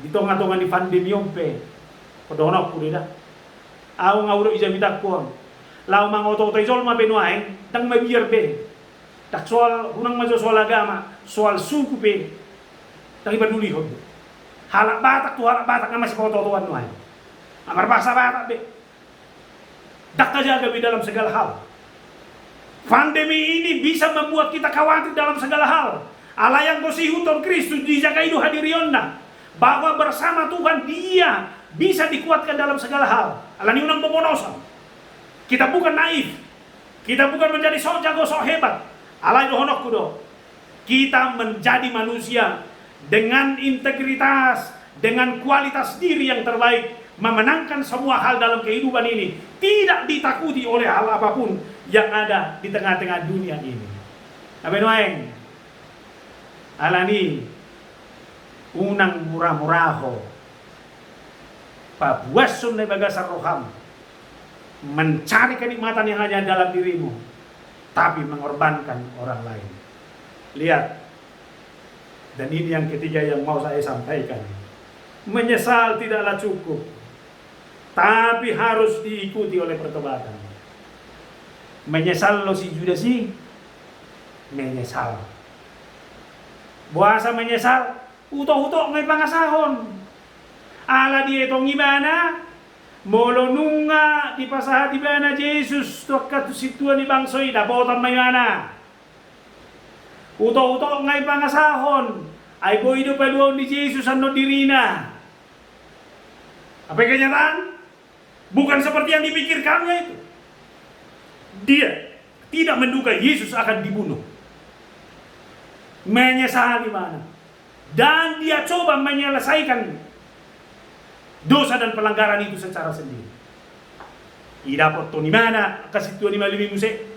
Di tengah-tengah di pandemi ompe podonok kudu dah. Au ngawro ija mitak kuang. Lau mangoto tejol ma benuaeng tang mabiar be. Tak soal hunang majo soal agama, soal suku be. Tang ibaduli ho. Halak Batak masih kototuan nuai. Amar bahasa Batak be. Dak jaga be dalam segala hal. Pandemi ini bisa membuat kita khawatir dalam segala hal. Allah yang kosihuton Kristus dijaga itu hadirionna. Bahwa bersama Tuhan dia bisa dikuatkan dalam segala hal. Allah ni unang pemonosan. Kita bukan naif. Kita bukan menjadi sok jago sok hebat. Allah itu honok kudo. Kita menjadi manusia dengan integritas, dengan kualitas diri yang terbaik, memenangkan semua hal dalam kehidupan ini, tidak ditakuti oleh hal apapun yang ada di tengah-tengah dunia ini. Abenuaeng, alani unang murah-muraho, pabuasun na bagasar roham, mencari kenikmatan yang hanya dalam dirimu, tapi mengorbankan orang lain. Lihat. Dan ini yang ketiga yang mau saya sampaikan. Menyesal tidaklah cukup, tapi harus diikuti oleh pertobatan. Menyesal lo si Judas sih, menyesal. Buasa menyesal, utok-utok ngay pangasahon. Ala dia itong gimana? Molo nunga di pasahat ibana Jesus tuakat situan ni bangsoy dapotan mayana. Uto-uto ngay pangasahon ay boido paluon ni Jesus ano dirina. Apa yang kenyataan? Bukan seperti yang dipikirkannya itu. Dia tidak menduga Yesus akan dibunuh. Menyesal di mana? Dan dia coba menyelesaikan dosa dan pelanggaran itu secara sendiri. Idapot to ni mana kasi tuan ni malimi muse.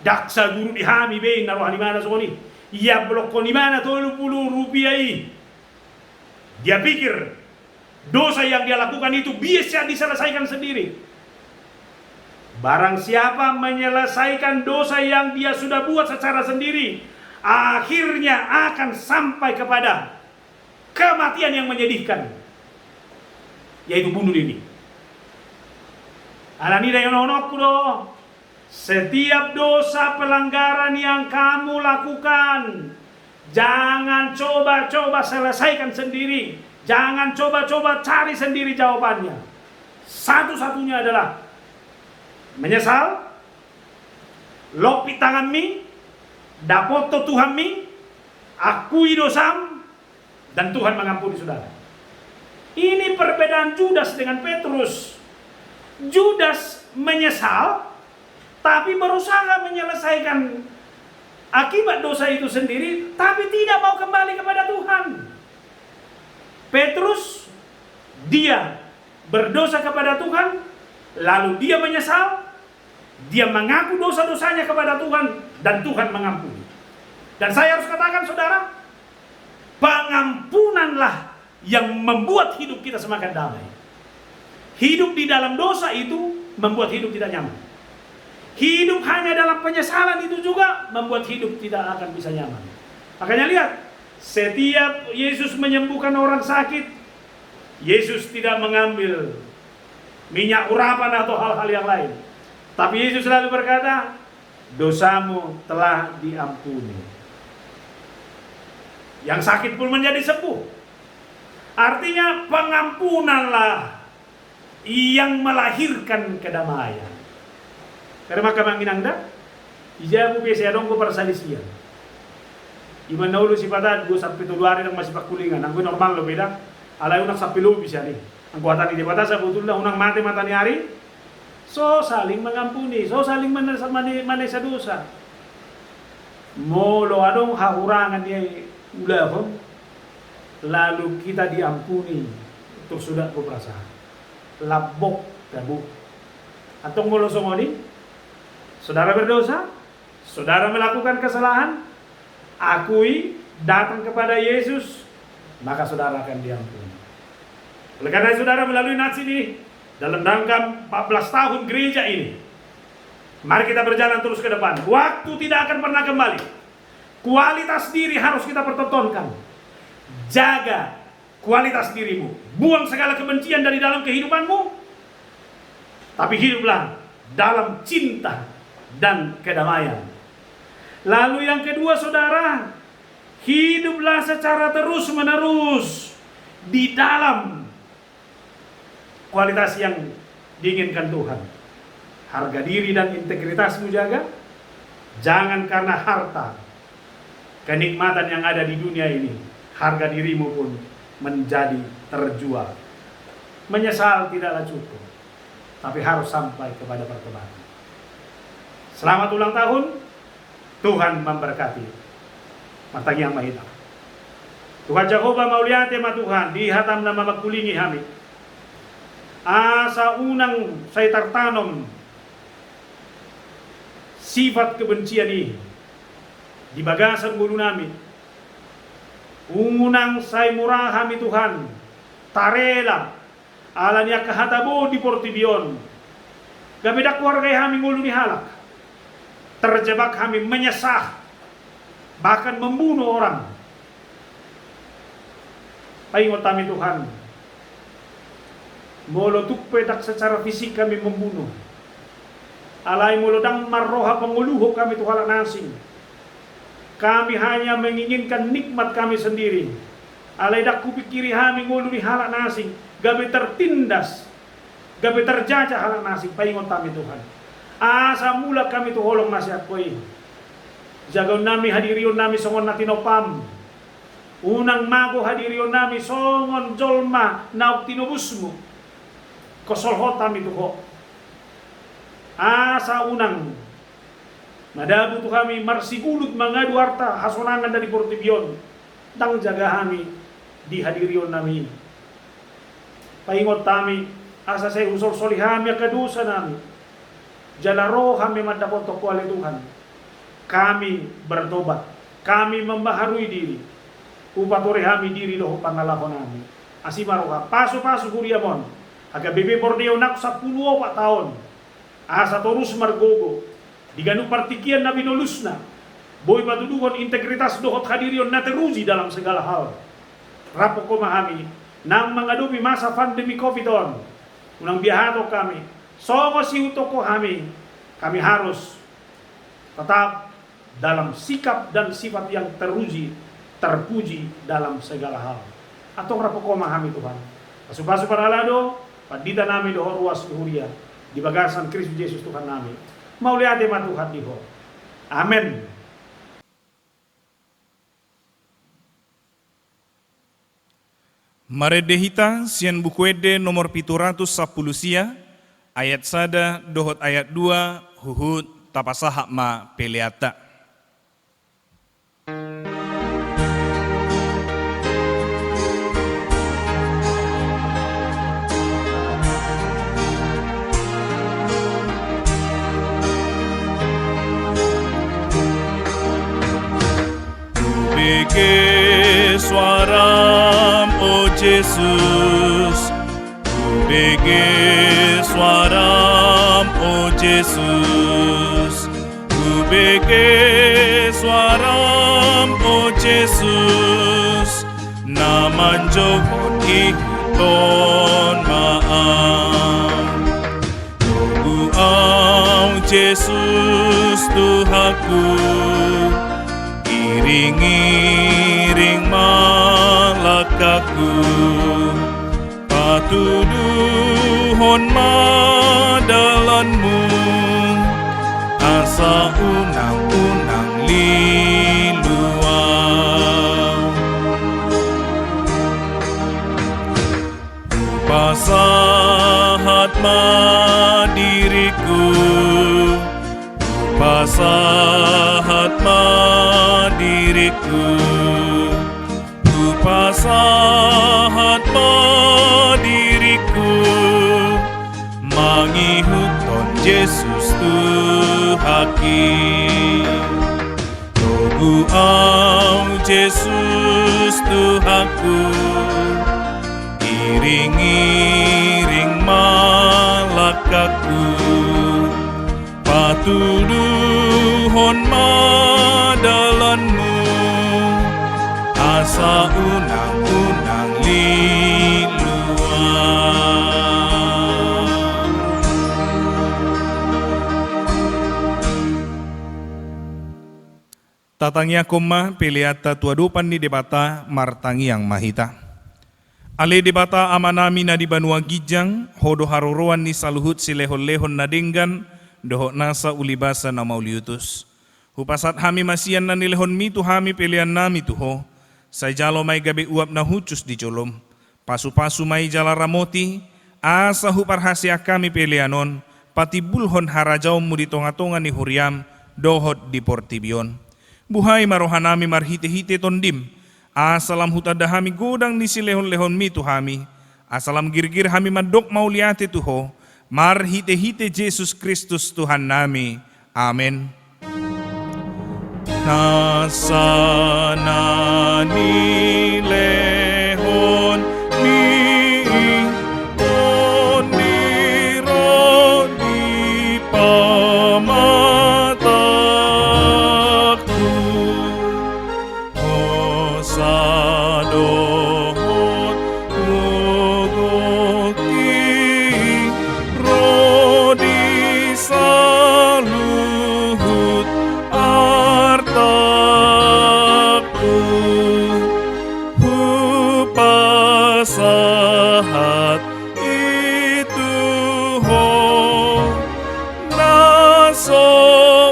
Daksa guru dihami be naruh di mana sokoni. Ia blok ni mana 30 rupiah i. Dia pikir dosa yang dia lakukan itu bisa diselesaikan sendiri. Barang siapa menyelesaikan dosa yang dia sudah buat secara sendiri, akhirnya akan sampai kepada kematian yang menyedihkan, yaitu bunuh diri. Alani dayon onok kudo. Setiap dosa pelanggaran yang kamu lakukan, jangan coba-coba selesaikan sendiri. Jangan coba-coba cari sendiri jawabannya. Satu-satunya adalah menyesal, lopi tangan mi, dapoto Tuhan mi, akui dosam, dan Tuhan mengampuni saudara. Ini perbedaan Judas dengan Petrus. Judas menyesal, tapi berusaha menyelesaikan akibat dosa itu sendiri, tapi tidak mau kembali kepada Tuhan. Petrus, dia berdosa kepada Tuhan, lalu dia menyesal, dia mengaku dosa-dosanya kepada Tuhan, dan Tuhan mengampuni. Dan saya harus katakan saudara, pengampunanlah yang membuat hidup kita semakin damai. Hidup di dalam dosa itu membuat hidup tidak nyaman. Hidup hanya dalam penyesalan itu juga membuat hidup tidak akan bisa nyaman. Makanya lihat, setiap Yesus menyembuhkan orang sakit, Yesus tidak mengambil minyak urapan atau hal-hal yang lain. Tapi Yesus selalu berkata, dosamu telah diampuni. Yang sakit pun menjadi sembuh. Artinya pengampunanlah yang melahirkan kedamaian. Karena maka manginangda, ijabu biasa dong ko para salisian. Iman na ulo si patad, go sa pituduari ng masipag kulingan. Ang normal lo beda, alayo na sa pilo bisa ni. Ang kuatan di bata sa butulna unang mati mata ni hari. So saling mengampuni, so saling manay sa dosa. Molo anong hahurangan niya ulahon, lalu kita diampuni, itu sudah beberapa. Labok tabu. Atong molo songoni, saudara berdosa, saudara melakukan kesalahan, akui, datang kepada Yesus, maka saudara akan diampuni. Oleh karena saudara melalui nats ini, dalam rangka 14 tahun gereja ini, mari kita berjalan terus ke depan. Waktu tidak akan pernah kembali. Kualitas diri harus kita pertontonkan. Jaga kualitas dirimu. Buang segala kebencian dari dalam kehidupanmu. Tapi hiduplah dalam cinta dan kedamaian. Lalu yang kedua saudara, hiduplah secara terus-menerus di dalam kualitas yang diinginkan Tuhan. Harga diri dan integritasmu jaga. Jangan karena harta, kenikmatan yang ada di dunia ini, harga dirimu pun menjadi terjual. Menyesal tidaklah cukup, tapi harus sampai kepada pertobatan. Selamat ulang tahun, Tuhan memberkati. Matang yang mahita. Tuhan Jehovah mauliate ma Tuhan, di hatam na mamakulingi kami. Asa unang saya tertanam sifat kebencian ini di bagasan bulu nami. Unang saya murah kami Tuhan, tarela alanya kehatabo di Portibion. Gabedak keluarga kami ngulu ni halak. Terjebak kami menyesah, bahkan membunuh orang. Paingot kami Tuhan, molo tukpedak secara fisik kami membunuh. Alai molo dang marroha penguluh kami Tuhan nasing. Kami hanya menginginkan nikmat kami sendiri. Alai dak kupikiri kami ngulu ni halak nasing. Gabe tertindas, gabe terjajah halak nasing. Paingot kami Tuhan. Asa mula kami tu holong nasihat koi. Jagaw nami hadirion nami songon natinopam. Unang mago hadirion nami songon jolma nauk tinubusmu. Kosolhot kami tu ho. Asa unang madabu tu kami marsigulut mangadu harta hasonangan dari Portibion. Dang jaga kami di hadirion nami. Paingot kami asa saya usol solihami akadusa nami. Jalaro kami mendapot kuali Tuhan. Kami bertobat, kami membaharui diri. Upatore kami diri doh pangalahon kami. Asimaroha pasu-pasu kuriamon. Aga bebe borneo nak 10 tahun. Asa terus margogo. Diganu partikian nabi nolusna. Boy patuduhon integritas dohot hadirion na teruji dalam segala hal. Rapo ko mahami nang menghadapi masa pandemi Covid-on. Unang bihato kami. Songo si utoko kami harus tetap dalam sikap dan sifat yang terpuji dalam segala hal. Atong rapoko mahami Tuhan. Pasu-pasu paralado, padita nami doho ruas huria di bagasan Kristus Yesus Tuhan nami. Mauliate ma Tuhan diho. Amen. Maredehita sian bukuede nomor 710 sia. Ayat sada dohot ayat 2 huhut tapasahak ma peleata. Bege suaram o Jesus, bege suaram o Jesus, bege suaram o Jesus, naman jokot iton maam. Tugu au Jesus Tuhaku, iring-iring malakaku, patuduhon madalanmu, asa unang-unang liluang. Pasahat madiriku, pasahat madiriku, mangihuton Yesus Tuhaki. Togu au Yesus Tuhaku, iring-iring malakaku, patuduhon madalanmu, asa unang-unang liluan. Tatangya koma piliata tuadupan ni debata martangi yang mahita. Ale debata amanami na di Banua Gijang, hodo haruruan ni saluhut si lehon-lehon na dinggan, doho nasa ulibasa na mauliutus. Hupasat hami masian na nilehon mitu hami pilihan nami tuho, say jalo may gabi uap na hucus di colom, pasu-pasu may jala ramoti, asa huparhasya kami pilihanon, pati bulhon harajaw mo di tonga-tonga ni Huriam, dohot di Portibion. Buhay marohanami marhite-hite tondim, asalam hutada hami godang ni silehon-lehon mitu hami, asalam girgir hami madok mauliate tuho, marhite-hite Jesus Kristus Tuhan nami. Amen. Nasana ni lehon mi oniro di pamataku, osadohon mogoki rodi saluhut artaku, hupasahat itu ho naso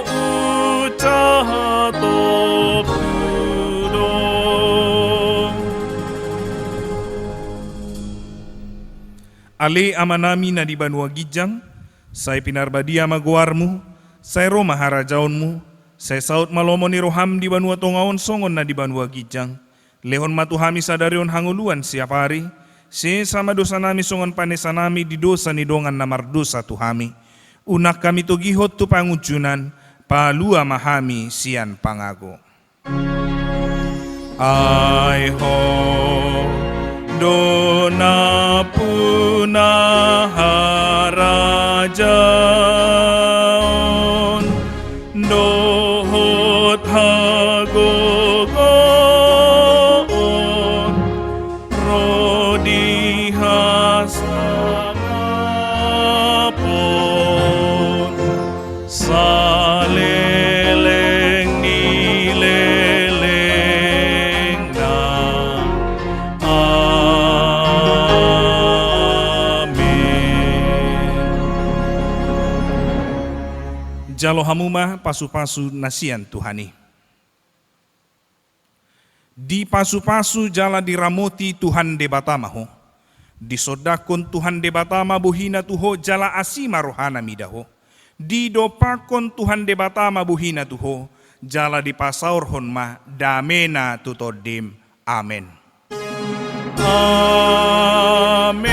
ucahatokudo. Ali amanami na di Banua Gijang, say pinarbadia maguarmu, say Roma harajaonmu, say saut malomo ni roham di Banua Tongaon songon na di Banua Gijang, lehon matuhami sadarion hanguluan siap hari, si sama dosa nami songon panesa nami di dosa ni dongan namardosa tuhami, unak kami to gihot tu pangujunan, palua mahami sian pangago. Ai ho dona puna harajaon, dohot hagogoon, rodi hasangapon, saleleng nileleng na. Jalo hamuma pasu-pasu nasian Tuhani. Di pasu-pasu jala diramoti Tuhan debatamaho. Di sodakon Tuhan debatama buhina tuho jala asima rohana midaho. Di dopakon Tuhan debatama buhina tuho jala di pasaur honma damena tutodim. Amen. Amen.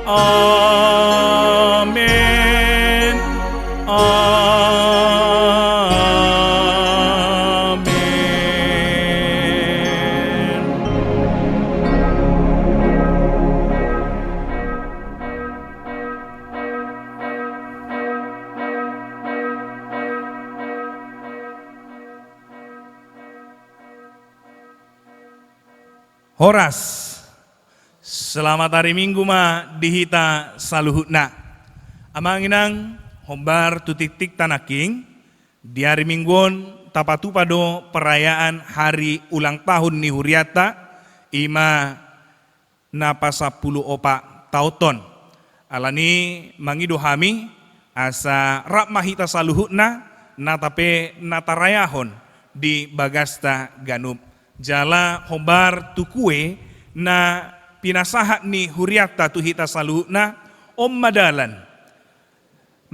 Amen. Amen. Horas, selamat hari Minggu ma dihita saluhutna. Amanginang hombar tutik-tik tanaking di hari Mingguon tapatu pado perayaan hari ulang tahun ni Huriata ima napa 10 opa tauton. Alani mangido hami asa rap mahita saluhutna natape natarayahon di Bagasta Ganup. Jala hombar tukue na pinasahat ni Huriata tuhita saluhutna om madalan.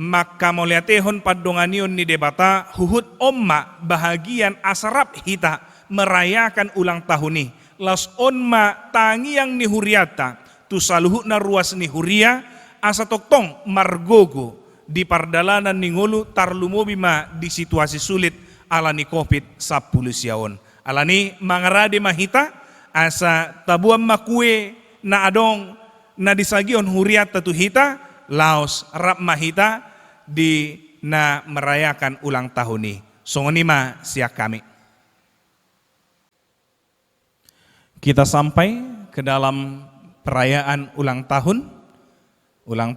maka moliatehon padonganion ni debata huhut omma bahagian asarap hita merayakan ulang tahun ni. Las onma tangiang ni huriata tu saluhut na ruas ni huria asa toktong margogo di pardalanan ni ngulu tarlumobima di situasi sulit alani COVID-19 yaon. Alani mangarade mahita asa tabuam makue na adong na disagion huriata tu hita laos rap mahita di na merayakan ulang tahun ni. Songonima siak kami. Kita sampai ke dalam perayaan ulang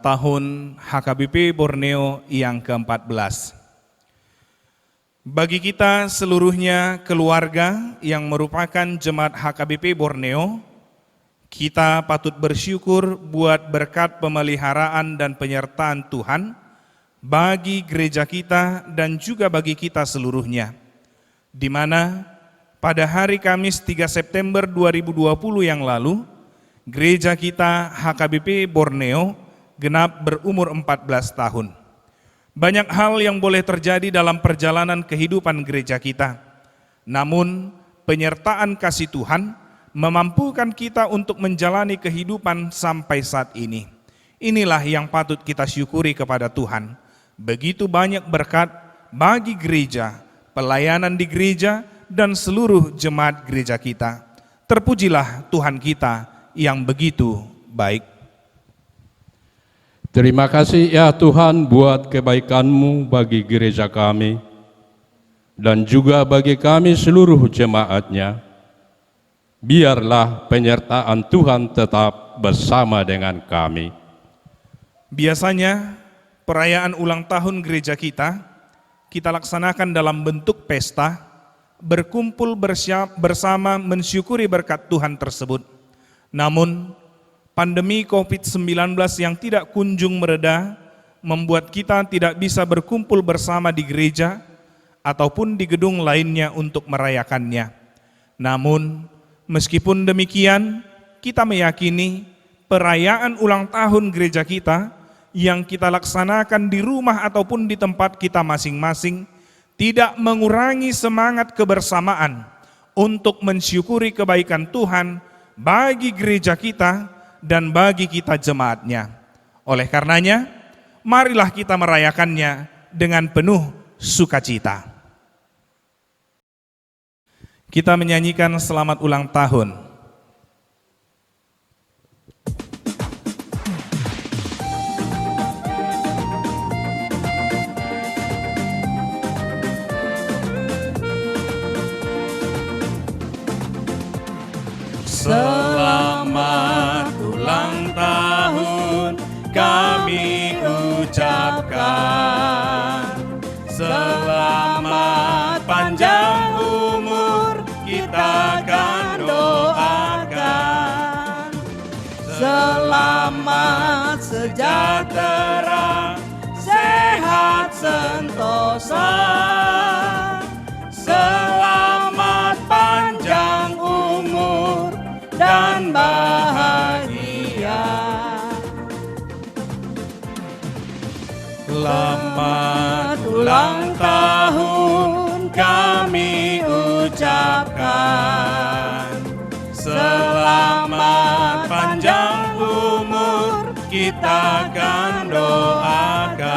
tahun HKBP Borneo yang ke-14. Bagi kita seluruhnya keluarga yang merupakan jemaat HKBP Borneo, kita patut bersyukur buat berkat pemeliharaan dan penyertaan Tuhan bagi gereja kita dan juga bagi kita seluruhnya, di mana pada hari Kamis 3 September 2020 yang lalu, gereja kita HKBP Borneo genap berumur 14 tahun. Banyak hal yang boleh terjadi dalam perjalanan kehidupan gereja kita. Namun, penyertaan kasih Tuhan memampukan kita untuk menjalani kehidupan sampai saat ini. Inilah yang patut kita syukuri kepada Tuhan. Begitu banyak berkat bagi gereja, pelayanan di gereja, dan seluruh jemaat gereja kita. Terpujilah Tuhan kita yang begitu baik. Terima kasih ya Tuhan buat kebaikan-Mu bagi gereja kami dan juga bagi kami seluruh jemaatnya. Biarlah penyertaan Tuhan tetap bersama dengan kami. Biasanya perayaan ulang tahun gereja kita laksanakan dalam bentuk pesta, berkumpul bersama mensyukuri berkat Tuhan tersebut. Namun, pandemi COVID-19 yang tidak kunjung mereda membuat kita tidak bisa berkumpul bersama di gereja ataupun di gedung lainnya untuk merayakannya. Namun, meskipun demikian, kita meyakini perayaan ulang tahun gereja kita yang kita laksanakan di rumah ataupun di tempat kita masing-masing tidak mengurangi semangat kebersamaan untuk mensyukuri kebaikan Tuhan bagi gereja kita dan bagi kita jemaatnya. Oleh karenanya, marilah kita merayakannya dengan penuh sukacita. Kita menyanyikan selamat ulang tahun. Selamat ulang tahun kami ucapkan. Selamat panjang umur kita akan doakan. Selamat sejahtera, sehat sentosa. Selamat panjang umur dan bahagia. Selamat ulang tahun kami ucapkan. Selamat panjang umur kita akan doakan.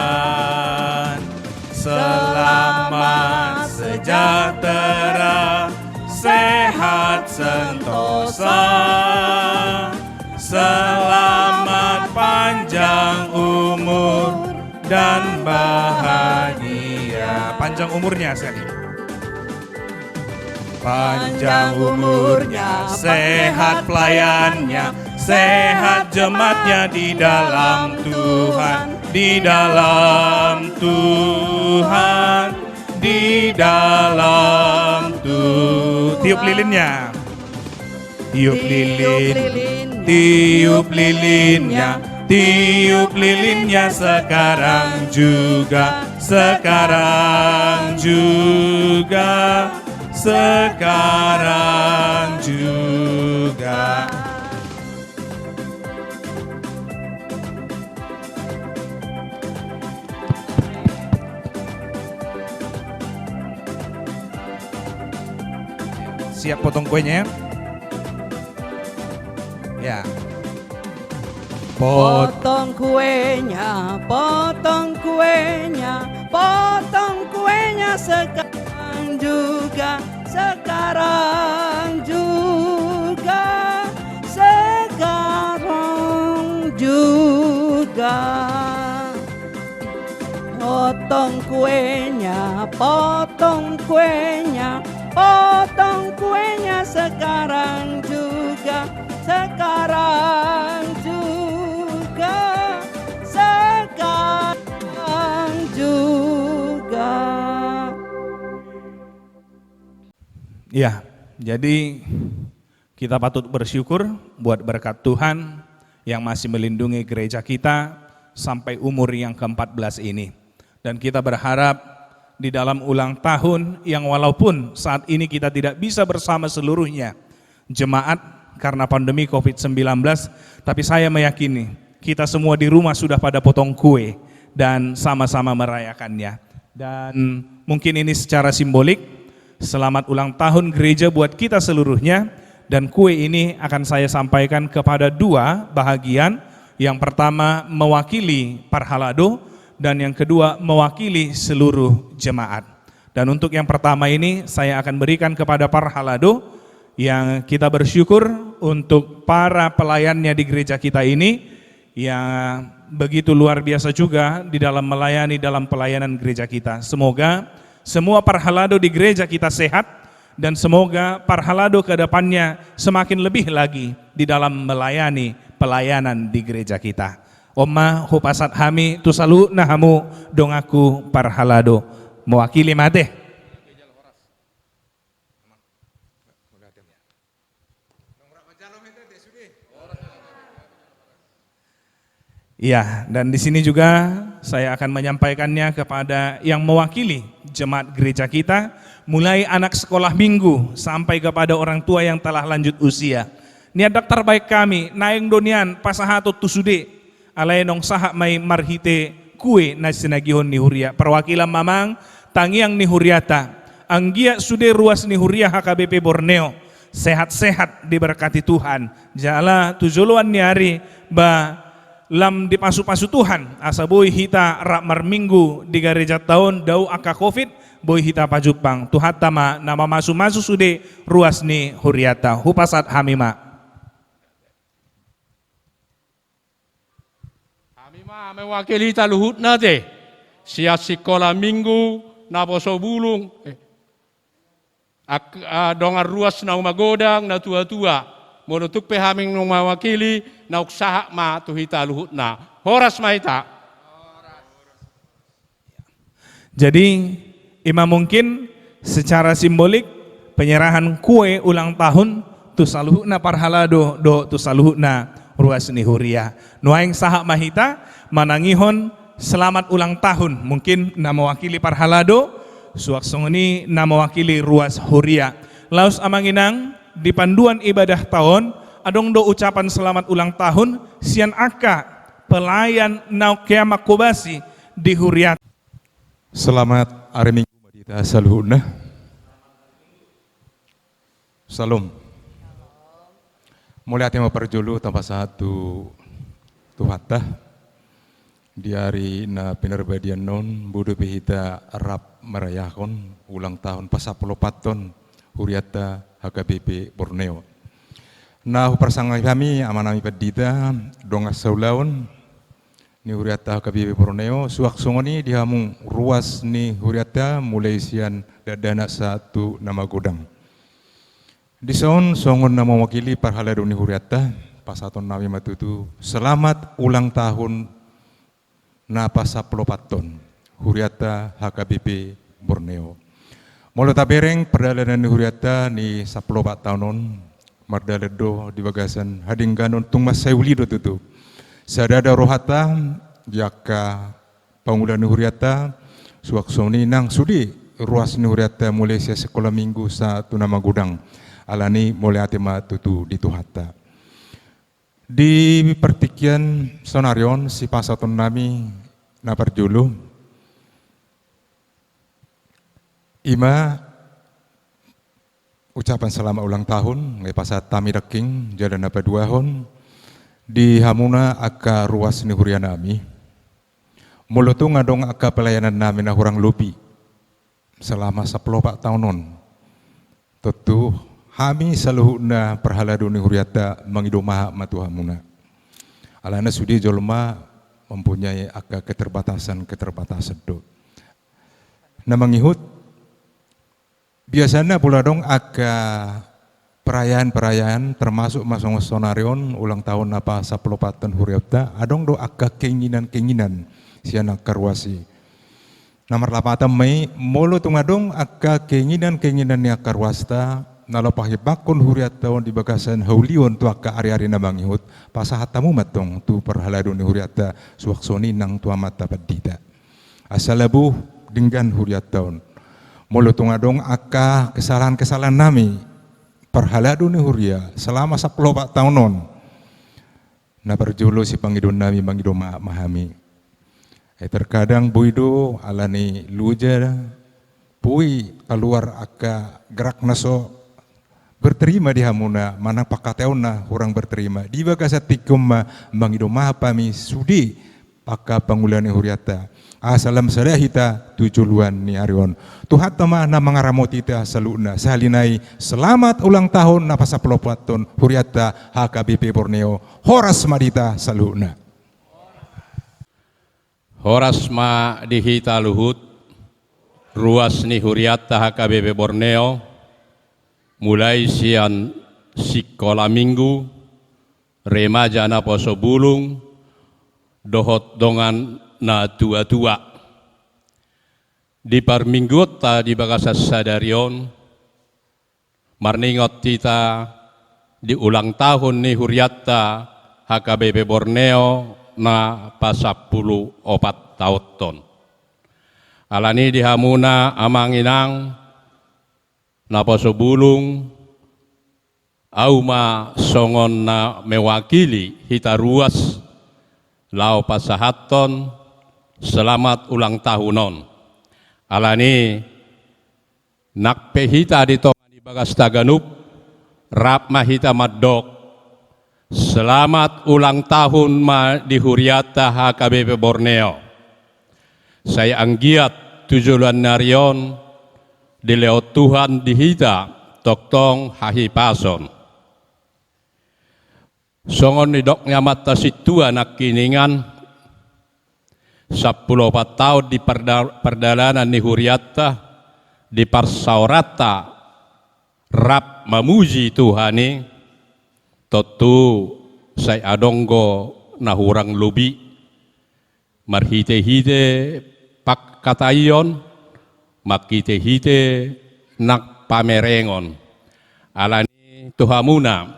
Selamat sejahtera, sehat sentosa. Selamat panjang umur dan bahagia. Panjang umurnya sekali. Panjang umurnya, sehat pelayannya, sehat jemaatnya di dalam Tuhan, di dalam Tuhan, di dalam Tuhan. Tiup lilinnya. Tiup lilin, tiup lilinnya, tiup lilinnya sekarang juga, sekarang juga, sekarang juga. Siap potong kuenya ya? Ya. Potong kuenya, potong kuenya, potong kuenya sekarang juga, sekarang juga, sekarang juga. Potong kuenya, potong kuenya, potong kuenya sekarang juga, sekarang juga, sekarang juga. Ya, jadi kita patut bersyukur buat berkat Tuhan yang masih melindungi gereja kita sampai umur yang ke-14 ini. Dan kita berharap di dalam ulang tahun yang walaupun saat ini kita tidak bisa bersama seluruhnya jemaat karena pandemi COVID-19, tapi saya meyakini kita semua di rumah sudah pada potong kue dan sama-sama merayakannya. Dan mungkin ini secara simbolik, selamat ulang tahun gereja buat kita seluruhnya. Dan kue ini akan saya sampaikan kepada dua bahagian. Yang pertama mewakili Parhalado dan yang kedua mewakili seluruh jemaat. Dan untuk yang pertama ini saya akan berikan kepada Parhalado, yang kita bersyukur untuk para pelayannya di gereja kita ini yang begitu luar biasa juga di dalam melayani dalam pelayanan gereja kita. Semoga semua Parhalado di gereja kita sehat dan semoga Parhalado ke depannya semakin lebih lagi di dalam melayani pelayanan di gereja kita. Oma hupasat hami tusalu nahamu dongaku Parhalado mewakili mate. Iya, dan di sini juga saya akan menyampaikannya kepada yang mewakili jemaat gereja kita, mulai anak sekolah minggu sampai kepada orang tua yang telah lanjut usia. Niat daftar baik kami, naeng donian pasahato tusude, alaenong sahak mai marhite kue nasinagihon ni huria. Perwakilan mamang tangiang ni huriata, anggia sude ruas ni huria HKBP Borneo, sehat-sehat diberkati Tuhan. Jala tujuluan ni hari ba lam dipasu-pasu Tuhan, asa boy hita rak marminggu di gereja tahun dau aka COVID, boy hita pajupang Tuhan tama nama masu-masu sude ruas ni huriata hupasat hamima. Hamima mewakili taluhut nate siat sekolah minggu naposo bulung dongar ruas na umagodang na tua-tua. Menutuk pehaming nung mawakili na uksaha ma tuhita luhut na horas maita. Jadi ima mungkin secara simbolik penyerahan kue ulang tahun tu saluhna Parhalado do tu saluhna ruas ni huria. Nuaing sahak mahita manangihon selamat ulang tahun, mungkin na mewakili Parhalado, suaksongoni na mewakili ruas huria. Laus amanginang di panduan ibadah tahun adong do ucapan selamat ulang tahun sian aka pelayan naukea makobasi di huriat. Selamat hari Minggu madita saluhuna. Salam. Mulai hati mau perjulu tanpa satu tuhata di hari na penerbadian non budu pihita Arab merayakan ulang tahun pasapolo paton huriata HKBP Borneo. Nah persangai kami amanami pedita dongas saulaun ni huriata HKBP Borneo suak songoni dihamu ruas ni huriata mulai sian dadana satu nama godang. Di son songon nama wakili Parhalado ni huriata pasaton nami matutu selamat ulang tahun na pasaplopaton huriata HKBP Borneo. Molo tabereng perdalanan huriata ni 14 tahunon mardaledo di bagasan hadingganon tung masayulido tutu. Sadada rohata jaka pangulan huriata suaksoni nang sudi ruas ni huriata mulai sia sekolah minggu sa tunama gudang alani mulai atima tutu di tuhata. Di pertikian sonarion si pasaton nami na perjulu ima ucapan selamat ulang tahun ngai pasat tami deking jalan apa 2 hon di hamuna aka ruas ni huria nami. Mulutu ngadong aka pelayanan nami na hurang lupi selama 10 tahunon. Tentu kami selalu na perhaladu ni huriata mengidoma matu hamuna. Alana sudi jolma mempunyai aka keterbatasan do. Na mengihut biasanya pula dong aka perayaan-perayaan termasuk masong sonarion ulang tahun apa 10 tahun huriata adong do aka keinginan-keinginan siana karwasi. Nomor 8 Mei molo tungadong aka keinginan-keinginan ni karwasta nalopah bakun huriat tahun di bagasan haulion tu aka ari-ari na mangihut pasahatamu matong tu perhaladu ni huriata suwaksoni nang tua mata padita. Asalabu dengan huriat tahun. Molo tungadong aka kesalahan-kesalahan nami perhaladu ni huria selama 10 tahunon. Na perjulo si pangidon nami mangido mahami. Terkadang buido alani luja pui keluar aka gerak naso berterima di hamuna mana pakateon na orang berterima di bagasa tikum mangido mahapami sudi paka pangulani huriata asalam sadahita tujuluan ni arion Tuhan tama na mangaramotita saluna salinai selamat ulang tahun na pasaplopaton huriata HKBP Borneo horas madita saluna. Horas ma dihita luhut ruas ni huriata HKBP Borneo mulai sian sekolah minggu remaja na poso bulung dohot dongan na tua-tua di parminggut ta di bagasa sadarion marningot kita di ulang tahun ni huriata HKBP Borneo na pasapulu 4 tahun. Alani di hamuna amanginang na poso bulung auma songon na mewakili hita ruas lao pasahaton selamat ulang tahunon. Alani nakpehita dito di bagas Taganup rap mahita maddok selamat ulang tahun ma di huriata HKBP Borneo. Saya anggiat tujuan narion di leot Tuhan dihita toktong hahipason. Songon di doknya mata situa nak kiningan 10 tahun di perdalanan ni huriata di parsaurata rap mamuji Tuhani. Totu saya adonggo na hurang lubi marhite-hite pak katayon makite-hite nak pamerengon alani tuhamuna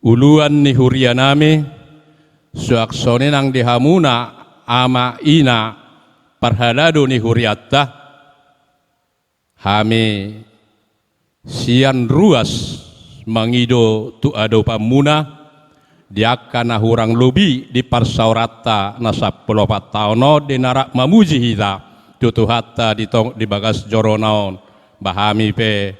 uluan ni huria nami suaksone nang dihamuna ama ina parhalado ni huriata hami sian ruas mangido tu ado pamuna diaka na hurang lubi di parsaurata na 10 tahun di narak mamuji hita tutu hatta di bagas joronaon bahami pe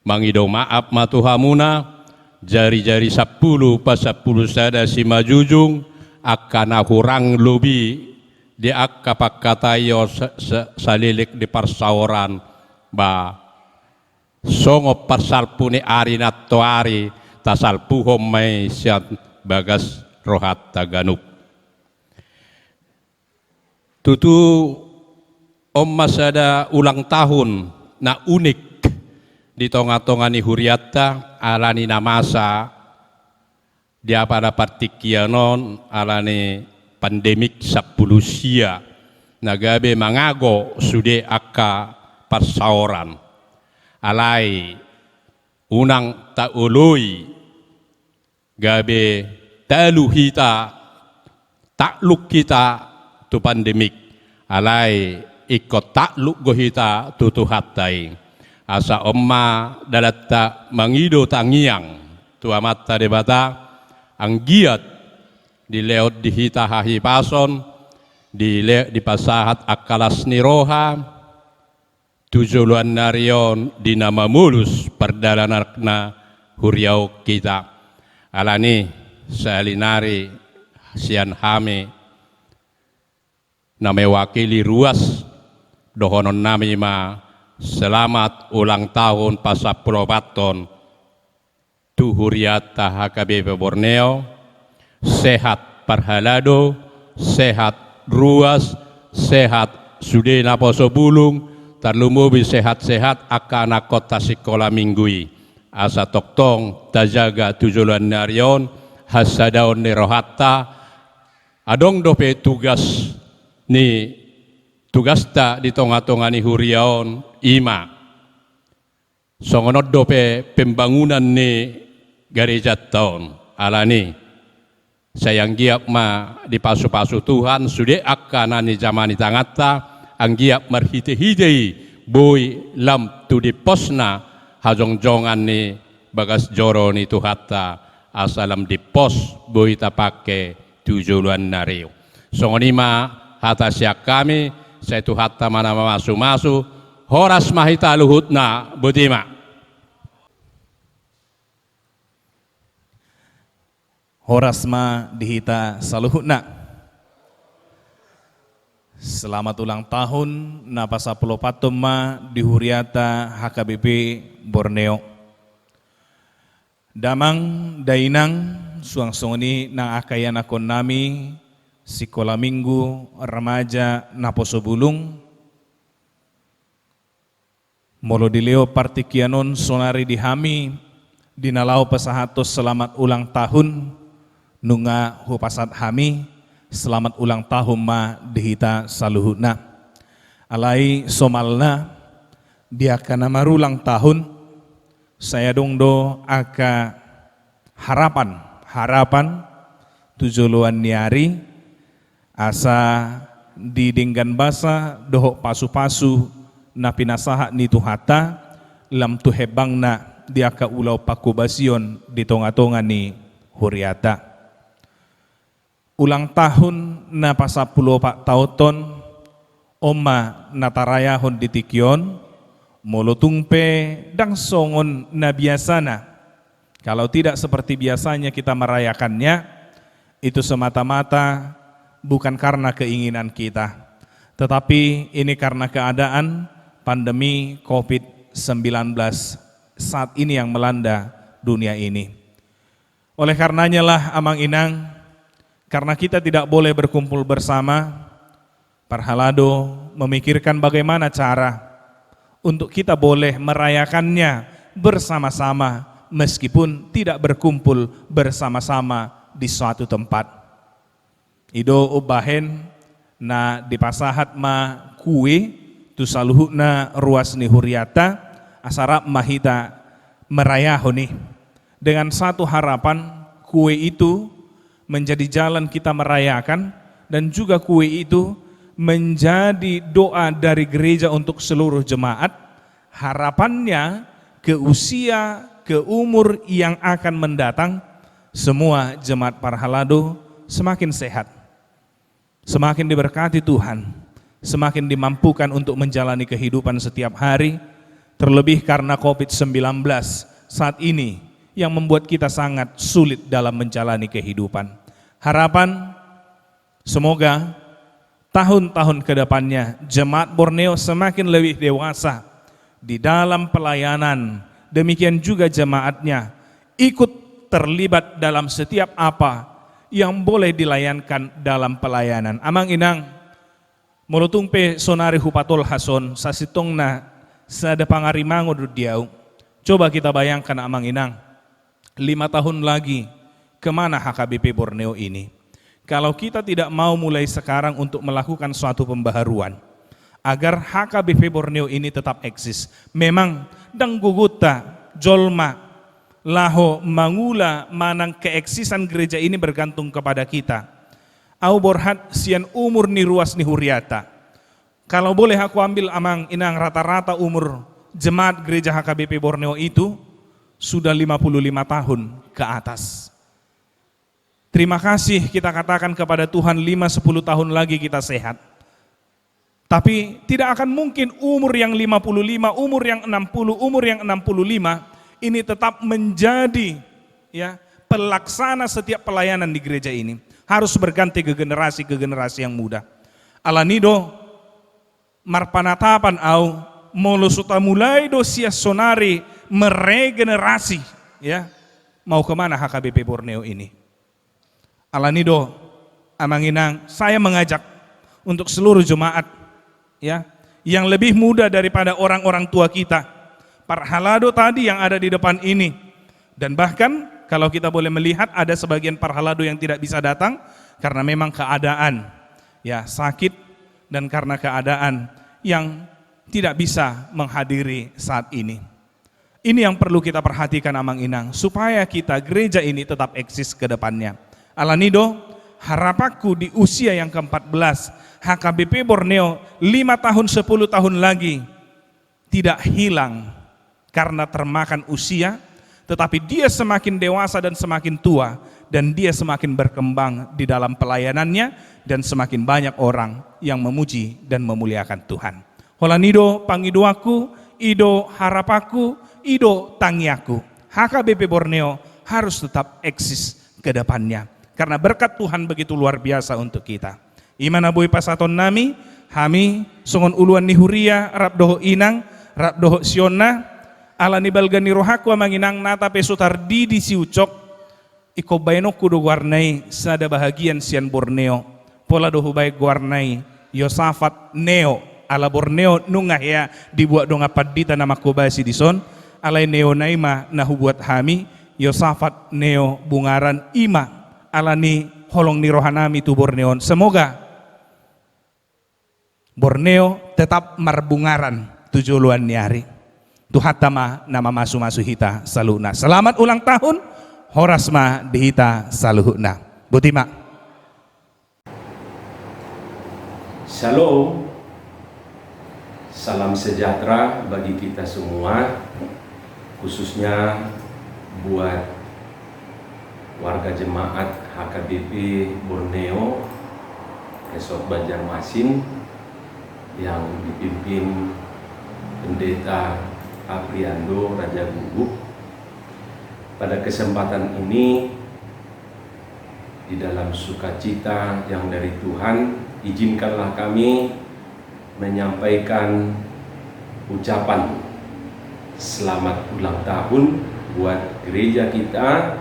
mangido maaf matuhamuna jari-jari 10 pas 10 sada si majujung akan na hurang lubi di akka pakkatayo salilik di parsauran ba songo parsalpuni ari natto ari tasalpuhom may siat bagas rohat Taganup. Tutu masada ulang tahun na unik di tonga-tonga ni huriata alani namasa dia pada partikianon alani pandemik 10 sia nagabe mangago sude akka parsauran alai unang taului gabe talu hita takluk kita tu pandemik alai ikut takluk go hita tutu hatai asa omma dalatta mangido tangiang tu amata debata anggiat di leot di hita hahipason di pasahat akalas niroha tujuluan narion di nama mulus perdalanarna huriau kita. Alani salinari sian hame na mewakili ruas dohonon nami ma selamat ulang tahun pasaprobaton tu Huriata HKBP Borneo, sehat Parhalado, sehat ruas, sehat Sudena Poso Bulung, tarlumubi sehat-sehat akana kota sekolah minggui. Asa toktong tajaga tujulan narion, hasadaon ni rohatta, adong dope tugas ni tugasta di tonga-tonga ni huriaon ima. Songonod dope pembangunan ni gereja tahun alani sayang giap ma di pasu-pasu Tuhan sudah akan ni zaman tangata ang giap marhite-hitei boy lam tu di posna hajong-jongan ni bagas joro ni tuhata asalam di pos boy tapake tujuan nariu songonima hata siak kami saya tuhata mana masu-masu horas mahita luhut na budima. Horas ma dihita saluhutna. Selamat ulang tahun na pasapulopatom ma di Huriata HKBP Borneo. Damang dainang suang songoni na akayan akon nami sekolah minggu remaja na Poso Bulung. Molo dileo partikianon sonari dihami dinalau pasahatos selamat ulang tahun. Nunga hupasat hami selamat ulang tahun ma dihita saluhutna. Alai somalna dia kana marulang tahun saya dongdo aka harapan tujuluan niari asa di dinggan basa dohok pasu-pasu na pinasaha ni tuhata lam tuhebangna dia ka ulau pakubasion di tonga-tonga ni Huriata. Ulang tahun na pasapulo pak tauton oma natarayahon di Tikyon molotungpe dang songon na biasana. Kalau tidak seperti biasanya kita merayakannya, itu semata-mata bukan karena keinginan kita, tetapi ini karena keadaan pandemi COVID-19 saat ini yang melanda dunia ini. Oleh karenanya lah amang inang, karena kita tidak boleh berkumpul bersama, Parhalado memikirkan bagaimana cara untuk kita boleh merayakannya bersama-sama meskipun tidak berkumpul bersama-sama di suatu tempat. Ido ubahen na dipasahat ma kue tu saluhuna ruas ni Huriata asarap mahita merayahoni dengan satu harapan kue itu menjadi jalan kita merayakan dan juga kue itu menjadi doa dari gereja untuk seluruh jemaat. Harapannya ke usia, ke umur yang akan mendatang semua jemaat Parhalado semakin sehat, semakin diberkati Tuhan, semakin dimampukan untuk menjalani kehidupan setiap hari, terlebih karena COVID-19 saat ini yang membuat kita sangat sulit dalam menjalani kehidupan. Harapan semoga tahun-tahun ke depannya jemaat Borneo semakin lebih dewasa di dalam pelayanan, demikian juga jemaatnya ikut terlibat dalam setiap apa yang boleh dilayankan dalam pelayanan. Amang inang molotungpe sonari hupatol hason sasitongna sada pangarimango dudiau. Coba kita bayangkan amang inang 5 tahun lagi, kemana HKBP Borneo ini? Kalau kita tidak mau mulai sekarang untuk melakukan suatu pembaharuan, agar HKBP Borneo ini tetap eksis. Memang dang guguta, jolma, laho, mangula, manang keeksisan gereja ini bergantung kepada kita. Au borhat sian umur ni ruas ni Huriata. Kalau boleh aku ambil amang inang rata-rata umur jemaat gereja HKBP Borneo itu sudah 55 tahun ke atas. Terima kasih kita katakan kepada Tuhan 5-10 tahun lagi kita sehat. Tapi tidak akan mungkin umur yang 55, umur yang 60, umur yang 65 ini tetap menjadi ya pelaksana setiap pelayanan di gereja ini. Harus berganti ke generasi yang muda. Alanido marpanatapan au molo suta mulai do sia sonari meregenerasi ya. Mau kemana HKBP Borneo ini? Alanido amanginang, saya mengajak untuk seluruh jemaat ya yang lebih muda daripada orang-orang tua kita, parhalado tadi yang ada di depan ini, dan bahkan kalau kita boleh melihat ada sebagian parhalado yang tidak bisa datang karena memang keadaan ya sakit dan karena keadaan yang tidak bisa menghadiri saat ini. Ini yang perlu kita perhatikan Amang Inang, supaya kita gereja ini tetap eksis ke depannya. Alanido, harapanku di usia yang ke-14, HKBP Borneo 5 tahun 10 tahun lagi tidak hilang karena termakan usia, tetapi dia semakin dewasa dan semakin tua, dan dia semakin berkembang di dalam pelayanannya, dan semakin banyak orang yang memuji dan memuliakan Tuhan. Holanido pangidoaku, ido harapaku, ido tangiaku. HKBP Borneo harus tetap eksis ke depannya, karena berkat Tuhan begitu luar biasa untuk kita. Imana boy pasaton nami, hami songon uluan ni huria, rap doho inang, rap doho sionna, ala ni balgani rohaku amanginang nata pesutar di si ucok, iko bayno kudo warnai sada bahagian sian Borneo, pola doho baik warnai, Yosafat Neo, ala Borneo nungah ya dibuat donga padita nama kobasi dison, alai Neo naima nahu buat hami, Yosafat Neo bungaran ima, ala ni holong ni rohanami tu Borneon. Semoga Borneo tetap marbungaran tujuluan niari. Tuhatama nama masu-masu hita saluna. Selamat ulang tahun, horasma dihita saluhuna. Butima. Shalom. Salam sejahtera bagi kita semua, khususnya buat warga jemaat HKBP Borneo Resort Banjarmasin yang dipimpin Pendeta Apriando Raja Guguk. Pada kesempatan ini, di dalam sukacita yang dari Tuhan, izinkanlah kami menyampaikan ucapan selamat ulang tahun buat gereja kita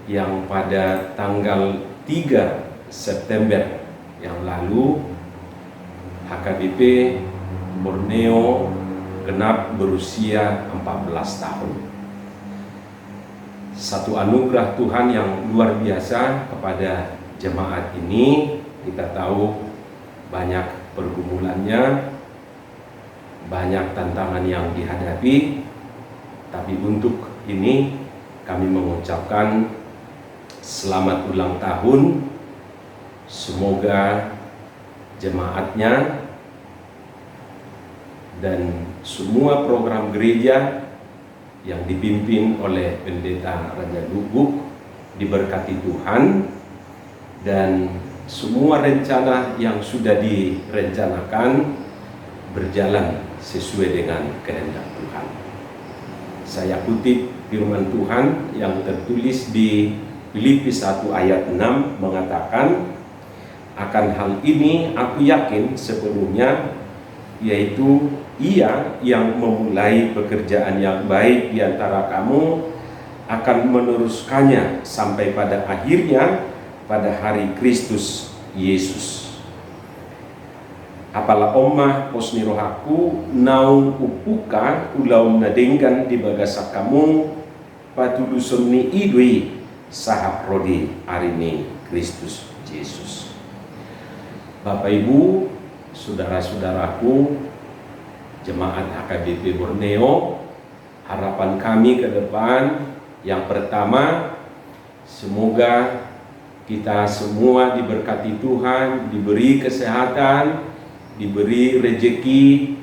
yang pada tanggal 3 September yang lalu HKBP Borneo genap berusia 14 tahun. Satu anugerah Tuhan yang luar biasa kepada jemaat ini. Kita tahu banyak pergumulannya, banyak tantangan yang dihadapi, tapi untuk ini kami mengucapkan selamat ulang tahun. Semoga jemaatnya dan semua program gereja yang dipimpin oleh Pendeta Raja Guguk diberkati Tuhan, dan semua rencana yang sudah direncanakan berjalan sesuai dengan kehendak Tuhan. Saya kutip firman Tuhan yang tertulis di Filipi 1 ayat 6 mengatakan, akan hal ini aku yakin sepenuhnya, yaitu Ia yang memulai pekerjaan yang baik di antara kamu akan meneruskannya sampai pada akhirnya pada hari Kristus Yesus. Apalah omah posni rohaku nau upuka ulau nadenggan di bagasak kamu patulusunni idui sahab rodi arini Kristus Yesus. Bapak Ibu, saudara-saudaraku, jemaat HKBP Borneo, harapan kami ke depan yang pertama, semoga kita semua diberkati Tuhan, diberi kesehatan, diberi rejeki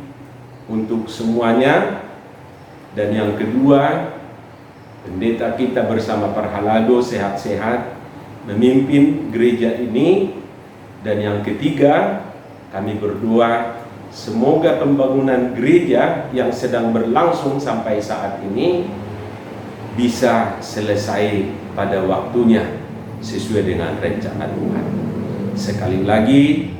untuk semuanya. Dan yang kedua, pendeta kita bersama Parhalado sehat-sehat memimpin gereja ini. Dan yang ketiga, kami berdoa Semoga pembangunan gereja yang sedang berlangsung sampai saat ini bisa selesai pada waktunya sesuai dengan rencana Tuhan. Sekali lagi,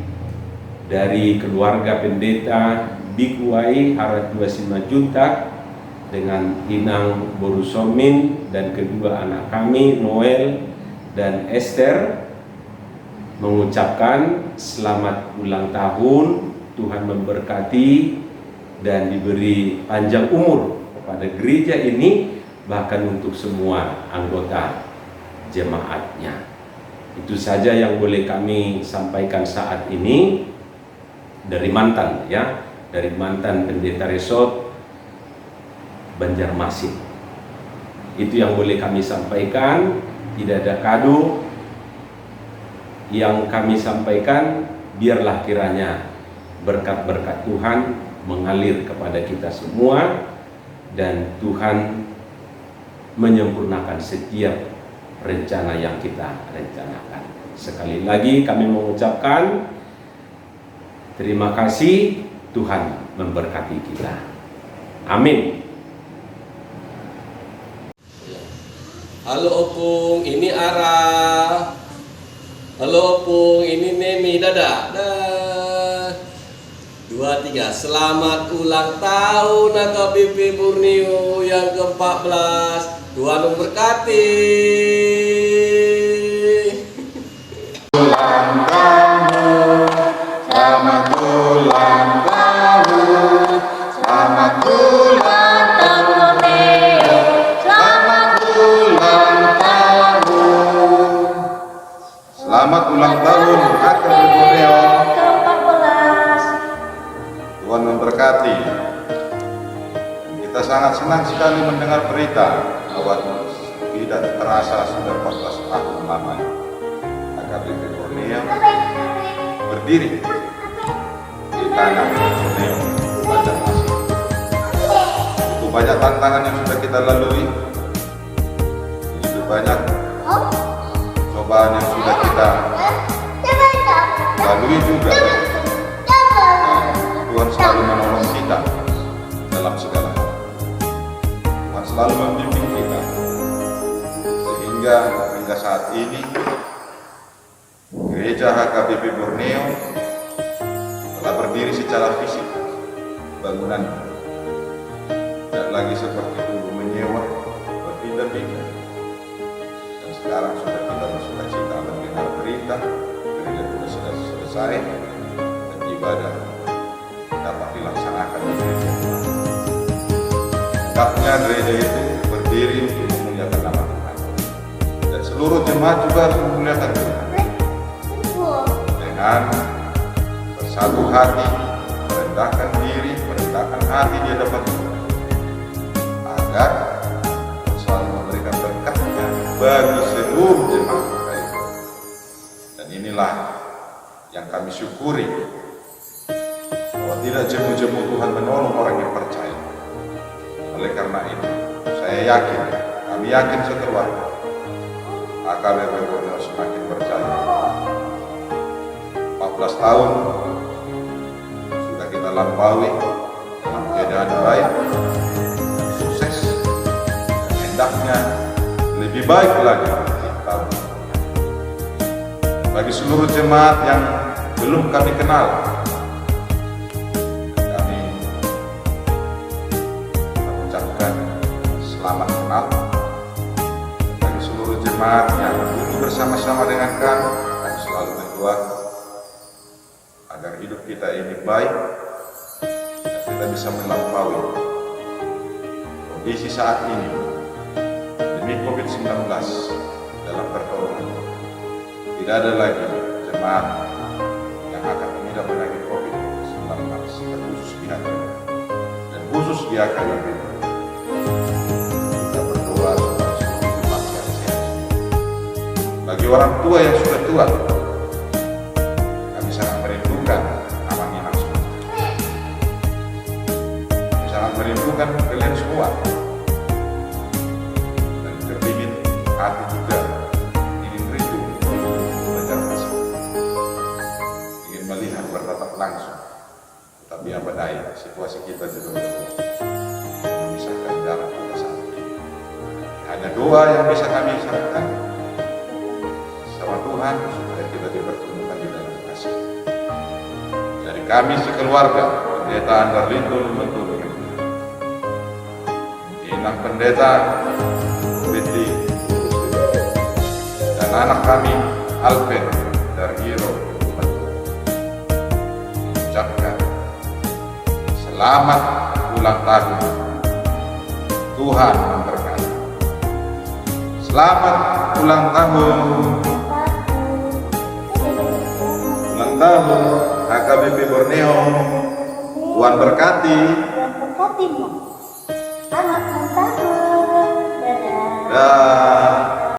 dari keluarga pendeta Bikuai Harat 25 Junta dengan Inang Borusomin dan kedua anak kami Noel dan Esther mengucapkan selamat ulang tahun. Tuhan memberkati dan diberi panjang umur kepada gereja ini, bahkan untuk semua anggota jemaatnya. Itu saja yang boleh kami sampaikan saat ini dari mantan, ya, dari mantan pendeta resort Banjarmasin. Itu yang boleh kami sampaikan. Tidak ada kado yang kami sampaikan. Biarlah kiranya berkat-berkat Tuhan mengalir kepada kita semua, dan Tuhan menyempurnakan setiap rencana yang kita rencanakan. Sekali lagi kami mengucapkan terima kasih. Tuhan memberkati kita. Amin. Halo Opung, ini Ara. Halo Opung, ini Nemi. Dadah. 2, 3. Selamat ulang tahun AKBP Borneo yang ke-14. Tuhan memberkati. Ulang tahun, selamat ulang tahun, selamat ulang tahun Borneo, selamat ulang tahun. Selamat ulang tahun AKBP Borneo. Tuhan memberkati. Kita sangat senang sekali mendengar berita bahwa tidak terasa sudah 14 tahun lamanya AKBP Borneo berdiri di tanah Borneo, Banjarmasin. Itu banyak tantangan yang sudah kita lalui, begitu banyak cobaan yang sudah kita lalui juga. Tuhan selalu menolong kita dalam segala hal. Tuhan selalu membimbing kita sehingga hingga saat ini Gereja HKBP Borneo telah berdiri secara fisik. Bangunan tidak lagi seperti dulu menyewa, berpindah-pindah. Dan sekarang sudah kita bersuka cita mendengar berita gereja sudah selesai dan ibadah dapat dilaksanakan di gereja. Hendaknya gereja itu berdiri untuk memuliakan nama Tuhan, dan seluruh jemaat juga harus memuliakan Tuhan dengan bersatu hati, merendahkan diri, merendahkan hati di hadapan Tuhan, agar selalu memberikan berkatnya bagi seluruh jemaat kita. Dan inilah yang kami syukuri, bahwa tidak jemu-jemu Tuhan menolong orang yang percaya. Oleh karena itu, saya yakin, kami yakin sekeluarga, AKBP Borneo semakin percaya. 14 tahun sudah kita lampaui dalam keadaan baik dan sukses, dan hendaknya lebih baik lagi di tahun ini. Bagi seluruh jemaat yang belum kami kenal, kami mengucapkan selamat kenal. Bagi seluruh jemaat yang duduk bersama-sama dengan kami selalu berdoa agar hidup kita ini baik dan kita bisa melampaui kondisi saat ini demi COVID-19 dalam pertolongan. Tidak ada lagi jemaat yang akan mengidap penyakit COVID-19, terkhusus di HKBP dan khusus di HKBP. Kita berdoa supaya seluruh jemaat yang sehat. Bagi orang tua yang sudah tua, kami sangat merindukan amangnya langsung. Kami sangat merindukan kalian semua, dan kepingin hati juga ingin rindu Banjarmasin, ingin melihat bertatap langsung. Tetapi badai situasi kita juga memisahkan jarak kita saat ini. Hanya doa yang bisa kami sampaikan sama Tuhan supaya kita dipertemukan di dalam kasih. Dari kami sekeluarga, Pendeta Andarlindul Mentulu, Inang Pendeta Betty, dan anak kami Alvin Dargiro mengucapkan selamat ulang tahun. Tuhan memberkati. Selamat ulang tahun. Ulang tahun HKBP Borneo. Tuhan berkati. Selamat ulang tahun. Dadah. Dah.